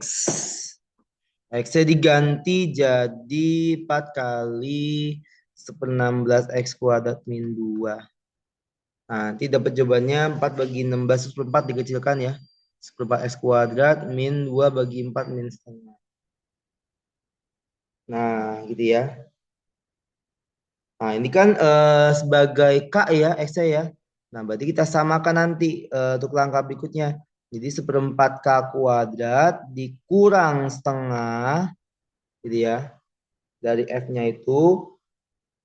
X-nya diganti jadi 4 kali 1/16 X kuadrat min 2. Nah, nanti dapat jawabannya 4 bagi 16 1/4 dikecilkan ya. 1/4 X kuadrat min 2 bagi 4 min setengah. Nah, gitu ya. Nah, ini kan sebagai K ya, X-nya ya. Nah, berarti kita samakan nanti untuk langkah berikutnya. Jadi 1/4 K kuadrat dikurang setengah, gitu ya, dari F-nya itu.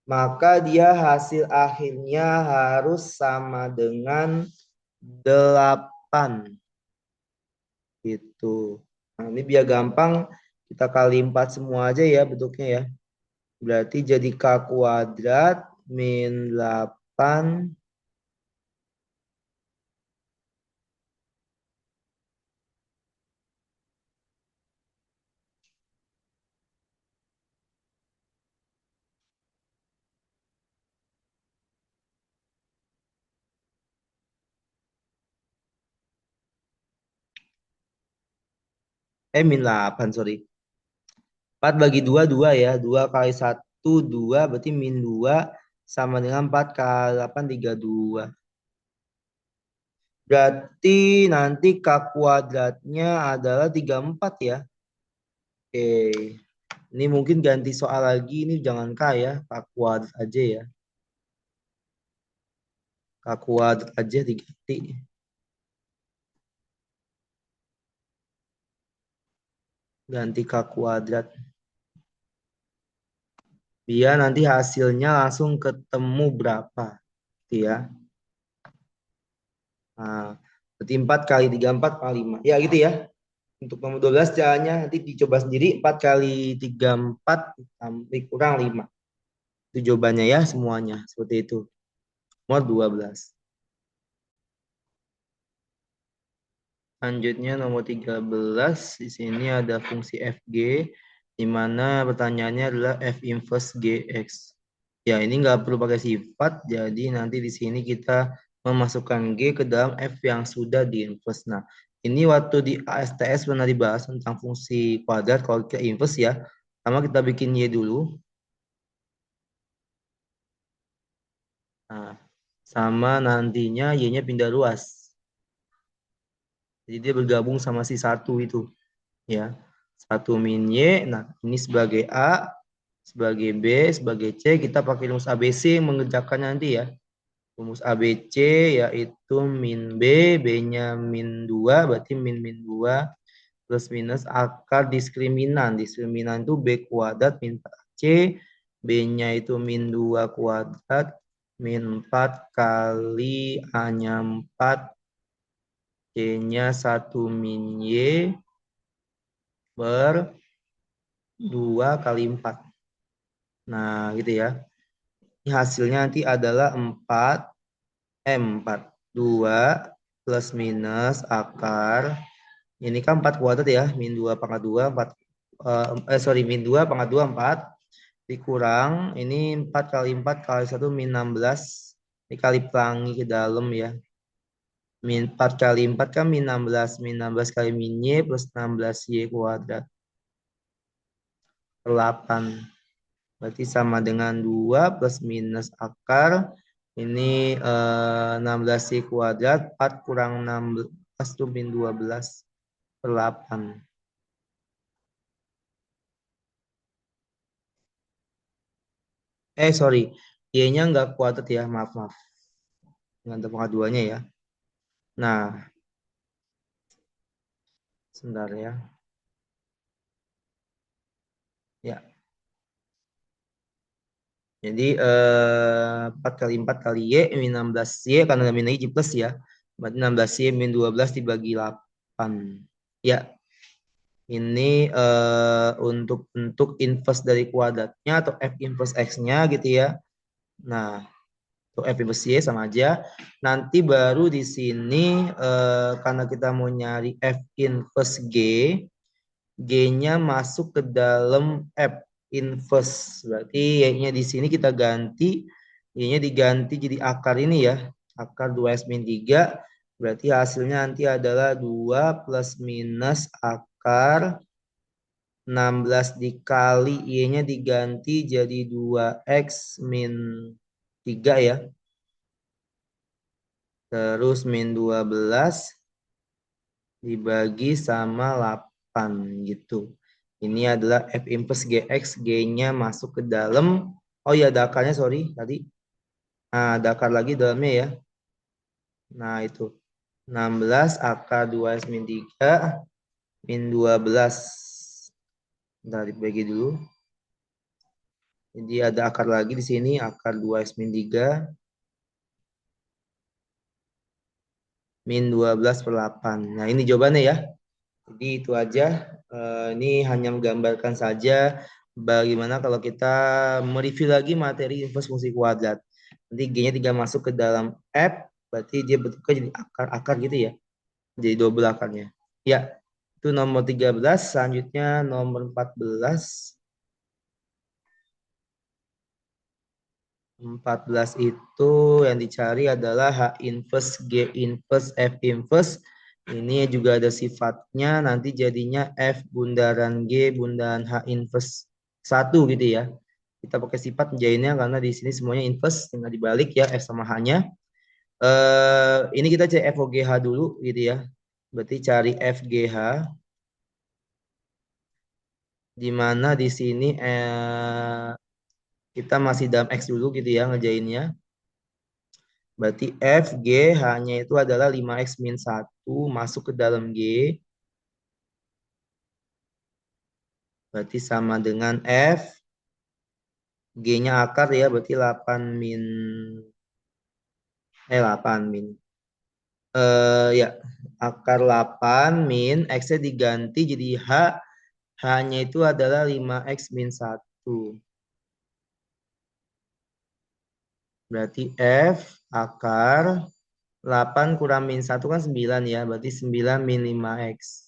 Maka dia hasil akhirnya harus sama dengan 8. Gitu. Nah, ini biar gampang, kita kali 4 semua aja ya bentuknya ya. Berarti jadi K kuadrat min 8 min 8 sorry. 4 bagi 2 2 ya. 2 kali 1 2 berarti min 2 sama dengan 4 kali 8 32. Berarti nanti K kuadratnya adalah 34 ya. Oke. Ini mungkin ganti soal lagi. Ini jangan K ya. K kuadrat aja ya. K kuadrat aja diganti. Ganti K kuadrat. Biar nanti hasilnya langsung ketemu berapa. Gitu ya. Nah, berarti 4 kali 3 4 kali 5. Ya gitu ya. Untuk nomor 12 caranya nanti dicoba sendiri. 4 kali 3 4 kurang 5. Itu jawabannya ya semuanya. Seperti itu. Nomor 12. Selanjutnya nomor 13. Di sini ada fungsi FG. Di mana pertanyaannya adalah F inverse GX. Ya ini nggak perlu pakai sifat. Jadi nanti di sini kita memasukkan G ke dalam F yang sudah di inverse. Nah ini waktu di ASTS pernah dibahas tentang fungsi kuadrat kalau kita inverse ya. Sama kita bikin Y dulu. Nah, sama nantinya Y-nya pindah ruas. Jadi dia bergabung sama si satu itu. Ya, 1 min Y. Nah, ini sebagai A, sebagai B, sebagai C. Kita pakai rumus ABC yang mengerjakan nanti ya. Rumus ABC yaitu min B, B-nya min 2, berarti min 2 plus minus akar diskriminan. Diskriminan itu B kuadrat min 4C, B-nya itu min 2 kuadrat min 4 kali A-nya 4, C-nya 1 min Y per 2 kali 4. Nah, gitu ya. Ini hasilnya nanti adalah 4 2 plus minus akar. Ini kan 4 kuadrat ya, min 2 pangkat 2 4 min 2 pangkat 2 4 dikurang ini 4 kali 4 kali 1 min 16 Dikali pelangi ke dalam ya. Min 4 kali 4 kan min 16. Min 16 kali min Y plus 16Y kuadrat. Per 8. Berarti sama dengan 2 plus minus akar. Ini 16Y kuadrat. 4 kurang 16 itu min 12 per 8. Sorry. Y-nya nggak kuadrat ya. Maaf, maaf. Nggak ada pengaduannya ya. Nah, sebentar ya. Ya, jadi 4 kali 4 kali Y, min 16Y, karena min lagi plus ya. Berarti 16Y min 12 dibagi 8. Ya, ini untuk bentuk inverse dari kuadratnya atau F inverse X-nya gitu ya. Nah, untuk F inverse Y sama aja. Nanti baru di sini karena kita mau nyari F inverse G, G-nya masuk ke dalam F inverse. Berarti Y-nya di sini kita ganti, Y-nya diganti jadi akar ini ya. Akar 2X min 3. Berarti hasilnya nanti adalah 2 plus minus akar 16 dikali Y-nya diganti jadi 2X min 3 ya. Terus min 12 dibagi sama 8 gitu. Ini adalah F inverse GX, G-nya masuk ke dalam. Oh ya, ada akarnya, sorry, tadi. Nah, ada akar lagi dalamnya ya. Nah, itu. 16 akar 2 min 3 min 12. Bentar, dibagi dulu. Jadi ada akar lagi di sini, akar 2 min 3 min 12 per 8. Nah, ini jawabannya ya. Jadi itu aja. Ini hanya menggambarkan saja bagaimana kalau kita mereview lagi materi inverse fungsi kuadrat. Nanti G-nya tinggal masuk ke dalam F, berarti dia bentuknya jadi akar-akar gitu ya. Jadi double akarnya. Ya, itu nomor 13. Selanjutnya nomor 14. 14 itu yang dicari adalah H inverse, G inverse, F inverse. Ini juga ada sifatnya, nanti jadinya F bundaran G bundaran H inverse 1 gitu ya. Kita pakai sifat menjadinya karena di sini semuanya inverse, tinggal dibalik ya F sama H-nya. Ini kita cari FOGH dulu gitu ya. Berarti cari FGH, di mana di sini kita masih dalam X dulu gitu ya ngejainnya. Berarti F, G, H-nya itu adalah 5X min 1 masuk ke dalam G. Berarti sama dengan F. G-nya akar ya, berarti 8 min. 8 min. Ya, akar 8 min. X-nya diganti jadi H. H-nya itu adalah 5X min 1. Berarti F akar 8 kurang min 1 kan 9 ya. Berarti 9 min 5X.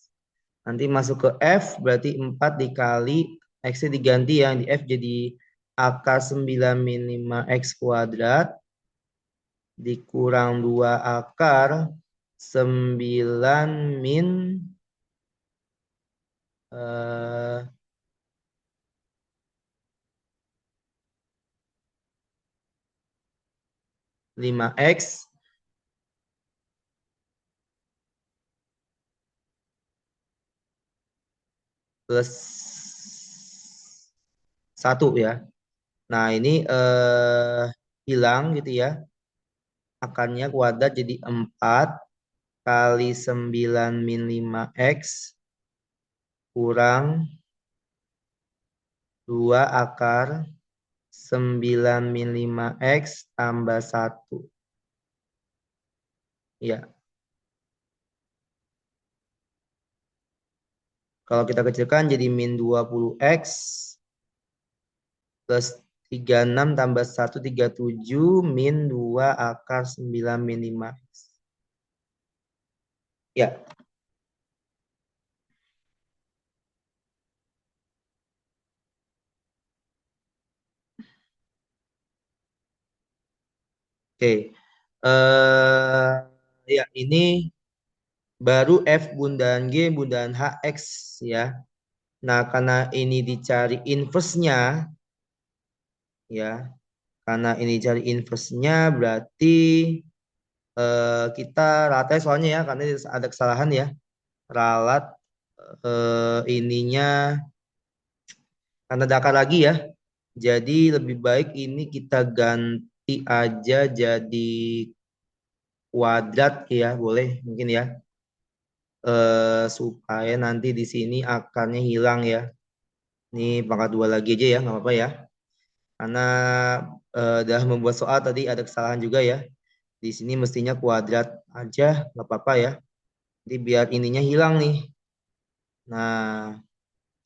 Nanti masuk ke F berarti 4 dikali X-nya diganti yang di F jadi akar 9 min 5X kuadrat dikurang 2 akar 9 min eh, 5X plus 1 ya. Nah ini hilang gitu ya. Akarnya kuadrat jadi 4 kali 9 min 5X kurang 2 akar 9 min 5X tambah 1. Ya, kalau kita kecilkan jadi min 20X plus 36 tambah 1, 37 min 2 akar 9 min 5X. Ya, Oke. Ya ini baru F bundaan G bundaan H X ya. Nah, karena ini dicari inverse-nya ya. Karena ini cari inverse-nya berarti kita ratai soalnya ya karena ada kesalahan ya. Ralat ininya karena dakar lagi ya. Jadi lebih baik ini kita ganti aja jadi kuadrat ya, boleh mungkin ya. Supaya nanti di sini akarnya hilang ya. Ini pangkat 2 lagi aja ya, nggak apa-apa ya. Karena udah membuat soal tadi ada kesalahan juga ya. Di sini mestinya kuadrat aja, nggak apa-apa ya. Jadi biar ininya hilang nih. Nah,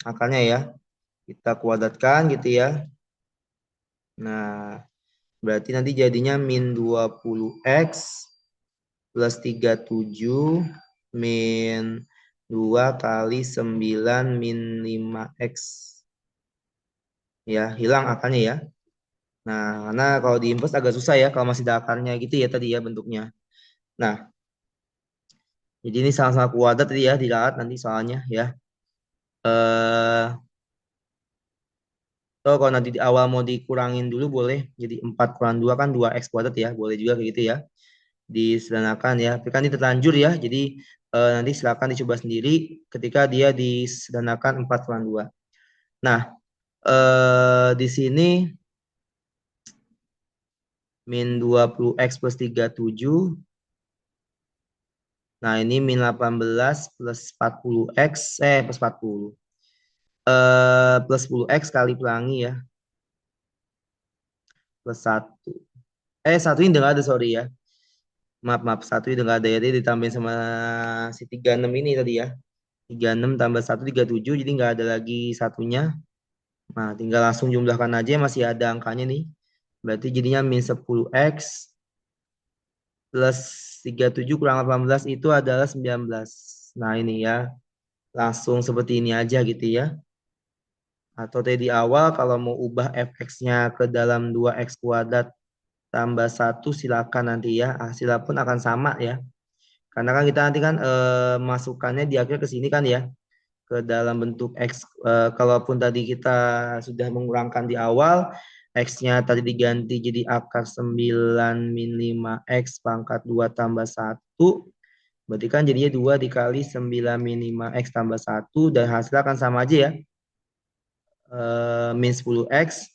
akarnya ya. Kita kuadratkan gitu ya. Nah, berarti nanti jadinya min 20x plus 37 min 2 kali 9 min 5x. Ya, hilang akarnya ya. Nah, karena kalau di inverse agak susah ya kalau masih ada akarnya gitu ya tadi ya bentuknya. Nah, jadi ini sama-sama kuadrat tadi ya diralat nanti soalnya ya. Eh kalau nanti di awal mau dikurangin dulu boleh. Jadi 4 kurang 2 kan 2x kuadrat ya. Boleh juga kayak gitu ya. Disederhanakan ya. Tapi kan ini terlanjur ya. Jadi nanti silakan dicoba sendiri ketika dia disederhanakan 4 kurang 2. Nah, di sini min 20x plus 37. Nah, ini min 18 plus 40x, plus 40. Plus 10x kali pelangi ya, plus 1. Satu ini udah nggak ada, sorry ya. Maaf, maaf, satu udah nggak ada ya, jadi ditambahin sama si 36 ini tadi ya. 36 tambah 1, 37, jadi nggak ada lagi satunya. Nah, tinggal langsung jumlahkan aja, masih ada angkanya nih. Berarti jadinya min 10x plus 37 kurang 18 itu adalah 19. Nah, ini ya. Langsung seperti ini aja gitu ya. Atau tadi di awal kalau mau ubah fx-nya ke dalam 2x kuadrat tambah 1 silakan nanti ya. Hasilnya pun akan sama ya. Karena kan kita nanti kan masukannya di akhir ke sini kan ya. Ke dalam bentuk x. Kalaupun tadi kita sudah mengurangkan di awal, x-nya tadi diganti jadi akar 9 min 5x pangkat 2 tambah 1. Berarti kan jadinya 2 dikali 9 min 5x tambah 1. Dan hasilnya akan sama aja ya. Min 10x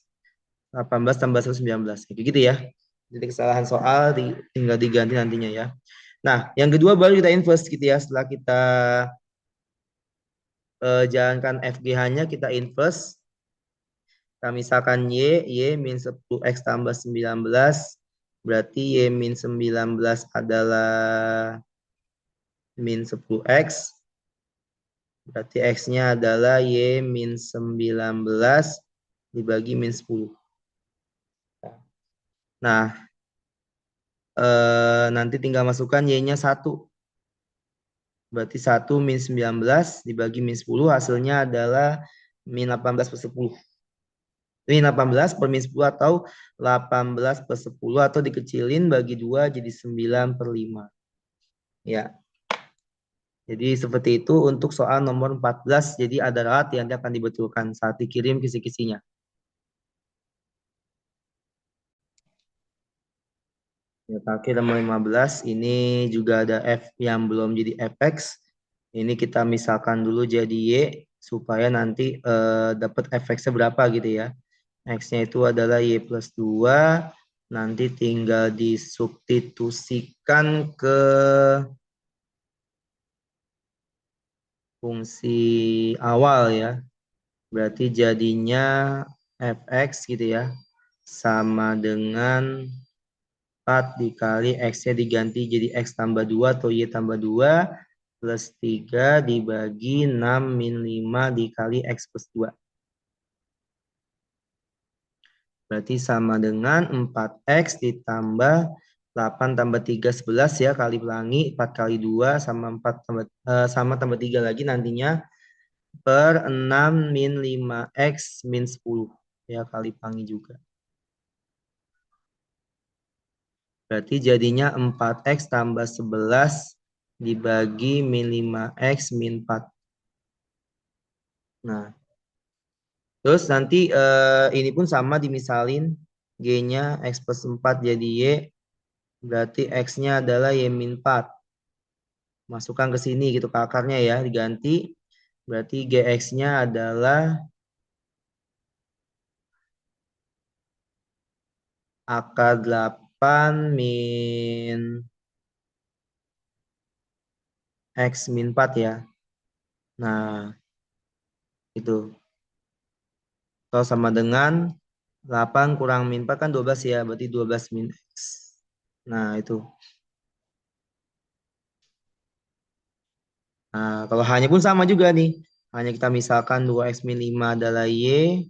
18 tambah 119 kayak gitu ya. Jadi kesalahan soal tinggal diganti nantinya ya. Nah, yang kedua baru kita inverse gitu ya. Setelah kita jalankan FGH-nya kita inverse. Kita misalkan Y min 10x tambah 19. Berarti Y min 19 adalah min 10x. Berarti X-nya adalah Y min 19 dibagi min 10. Nah, nanti tinggal masukkan Y-nya 1. Berarti 1 min 19 dibagi min 10 hasilnya adalah min 18 per 10. Min 18 per min 10 atau 18 per 10 atau dikecilin bagi 2 jadi 9 per 5. Ya. Jadi seperti itu untuk soal nomor 14. Jadi ada ralat yang akan dibetulkan saat dikirim kisi-kisinya. Ya, terakhir nomor 15 ini juga ada F yang belum jadi fx. Ini kita misalkan dulu jadi Y supaya nanti dapat fx-nya berapa gitu ya. X-nya itu adalah Y plus 2. Nanti tinggal disubstitusikan ke fungsi awal ya. Berarti jadinya fx gitu ya. Sama dengan 4 dikali X-nya diganti jadi X tambah 2 atau Y tambah 2 plus 3 dibagi 6 min 5 dikali X plus 2. Berarti sama dengan 4X ditambah 8 tambah 3 11 ya kali pelangi 4 kali 2 sama 4 tambah, sama tambah 3 lagi nantinya per 6 min 5X min 10 ya kali pelangi juga. Berarti jadinya 4x tambah 11 dibagi min 5x min 4. Nah, terus nanti ini pun sama dimisalin. G-nya x plus 4 jadi Y. Berarti X-nya adalah Y min 4. Masukkan ke sini gitu ke akarnya ya. Diganti. Berarti GX-nya adalah akar 8 min X min 4 ya. Nah, itu. Kalau sama dengan 8 kurang min 4 kan 12 ya. Berarti 12 min X. Nah, itu. Nah, kalau hanya pun sama juga nih. Hanya kita misalkan 2X min 5 adalah Y.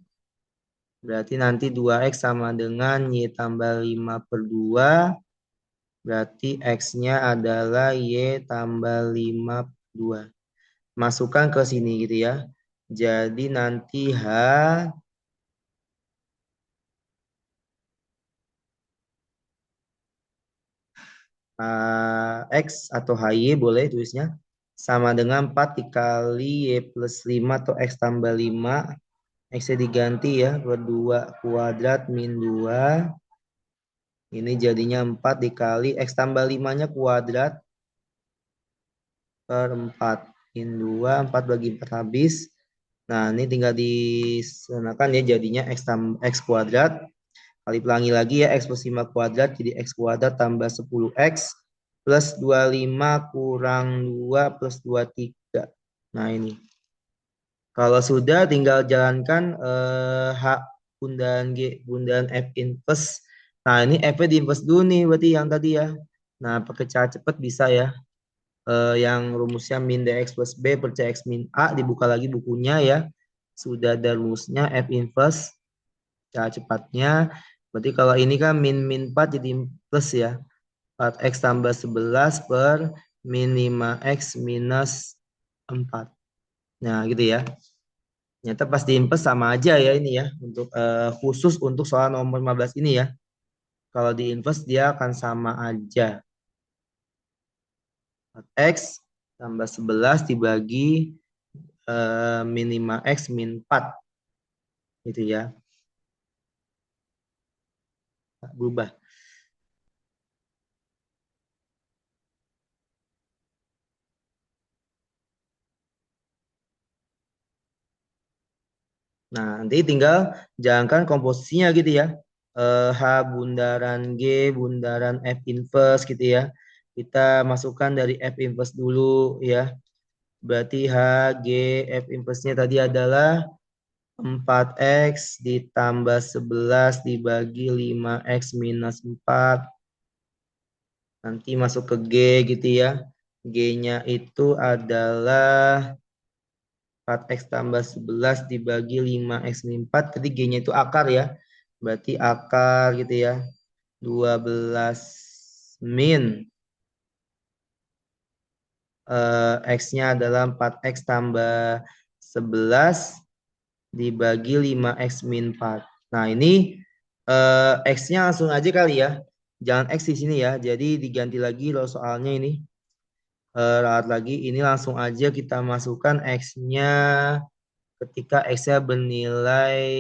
Berarti nanti 2X sama dengan Y tambah 5 per 2. Berarti X-nya adalah Y tambah 5 per 2. Masukkan ke sini gitu ya. Jadi nanti X atau HY boleh tulisnya. Sama dengan 4 dikali Y plus 5 atau X tambah 5. X-nya diganti ya. Berdua kuadrat min 2. Ini jadinya 4 dikali X tambah 5-nya kuadrat per 4. Min 2, 4 bagi 4 habis. Nah, ini tinggal disenakan ya jadinya X kuadrat. Kali pelangi lagi ya, X plus 5 kuadrat jadi X kuadrat tambah 10X plus 25 kurang 2 plus 23. Nah, ini. Kalau sudah tinggal jalankan H bundaran G, bundaran F inverse. Nah, ini F-nya di inverse dulu nih berarti yang tadi ya. Nah, pakai cara cepat bisa ya. Yang rumusnya min dx plus b per cx min a, dibuka lagi bukunya ya. Sudah ada rumusnya F inverse. Cara cepatnya. Berarti kalau ini kan min 4 jadi plus ya. 4x tambah 11 per min 5x minus 4. Nah, gitu ya. Ternyata pas di inverse sama aja ya ini ya. Untuk khusus untuk soal nomor 15 ini ya. Kalau di inverse dia akan sama aja. 4x tambah 11 dibagi min 5x min 4. Gitu ya. Berubah. Nah, nanti tinggal jalankan komposisinya gitu ya. H bundaran G, bundaran F inverse gitu ya. Kita masukkan dari F inverse dulu ya. Berarti H, G, F inverse-nya tadi adalah 4X ditambah 11 dibagi 5X minus 4. Nanti masuk ke G gitu ya. G-nya itu adalah 4x tambah 11 dibagi 5x min 4. Tadi G-nya itu akar ya. Berarti akar gitu ya. 12 min. X-nya adalah 4x tambah 11 dibagi 5x min 4. Nah ini X-nya langsung aja kali ya. Jangan X di sini ya. Jadi diganti lagi loh soalnya ini. Ralat lagi. Ini langsung aja kita masukkan X-nya ketika X-nya bernilai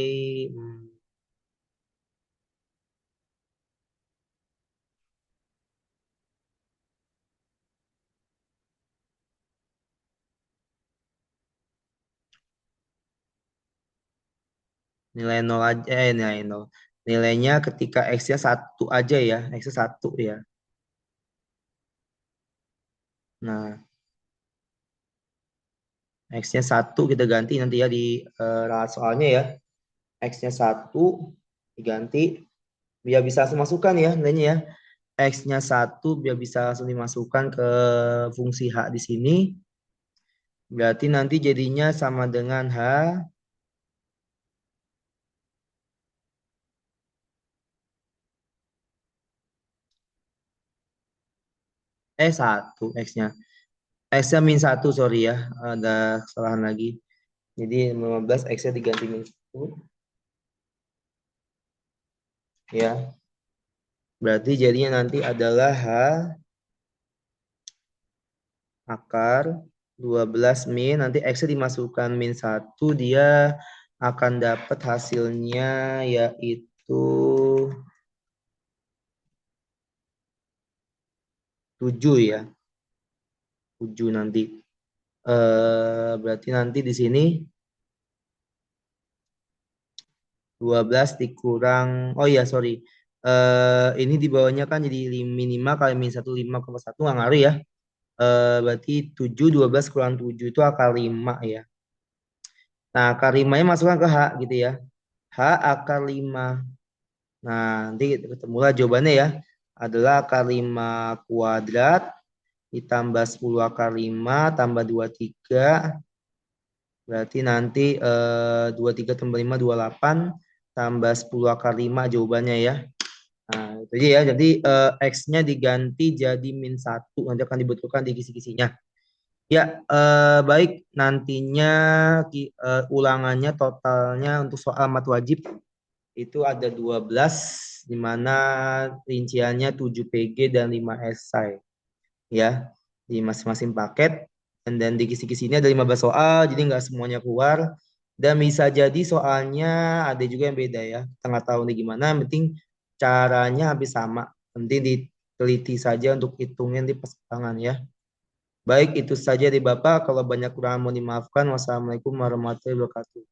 nilai 0 aja, nilai 0. Nilainya ketika X-nya 1 aja ya, X-nya 1 ya. Nah, X-nya 1 kita ganti nanti ya di ralat soalnya ya. X-nya 1 diganti, biar bisa langsung masukkan ya nilainya ya. X-nya 1 biar bisa langsung dimasukkan ke fungsi H di sini. Berarti nanti jadinya sama dengan H 1 X-nya. X-nya min 1 sorry ya. Ada kesalahan lagi. Jadi 15 X-nya diganti min 1. Ya. Berarti jadinya nanti adalah H akar 12 min. Nanti X dimasukkan min 1. Dia akan dapat hasilnya yaitu 7 ya. 7 nanti. Berarti nanti di sini 12 dikurang, oh iya sorry. Ini di bawahnya kan jadi minimal kali min 1, 5,1 nggak ngaruh ya. Berarti 7, 12 kurang 7 itu akar 5 ya. Nah, akar 5-nya masukkan ke H gitu ya. H akar 5. Nah, nanti ketemulah jawabannya ya. Adalah akar 5 kuadrat ditambah 10 akar 5 tambah 23. Berarti nanti 23 tambah 5, 28 tambah 10 akar 5 jawabannya ya. Nah, itu aja ya. Jadi X-nya diganti jadi min 1. Nanti akan dibutuhkan di kisi-kisinya. Ya, baik. Nantinya ulangannya totalnya untuk soal mat wajib itu ada 12, di mana rinciannya 7 PG dan 5 esai. Ya, di masing-masing paket. Dan di kisi-kisi ini ada 15 soal, jadi nggak semuanya keluar. Dan bisa jadi soalnya ada juga yang beda ya. Tengah tahun ini gimana, yang penting caranya hampir sama. Penting diteliti saja untuk hitungnya di persimpangan ya. Baik, itu saja di Bapak. Kalau banyak kurang mohon dimaafkan. Wassalamualaikum warahmatullahi wabarakatuh.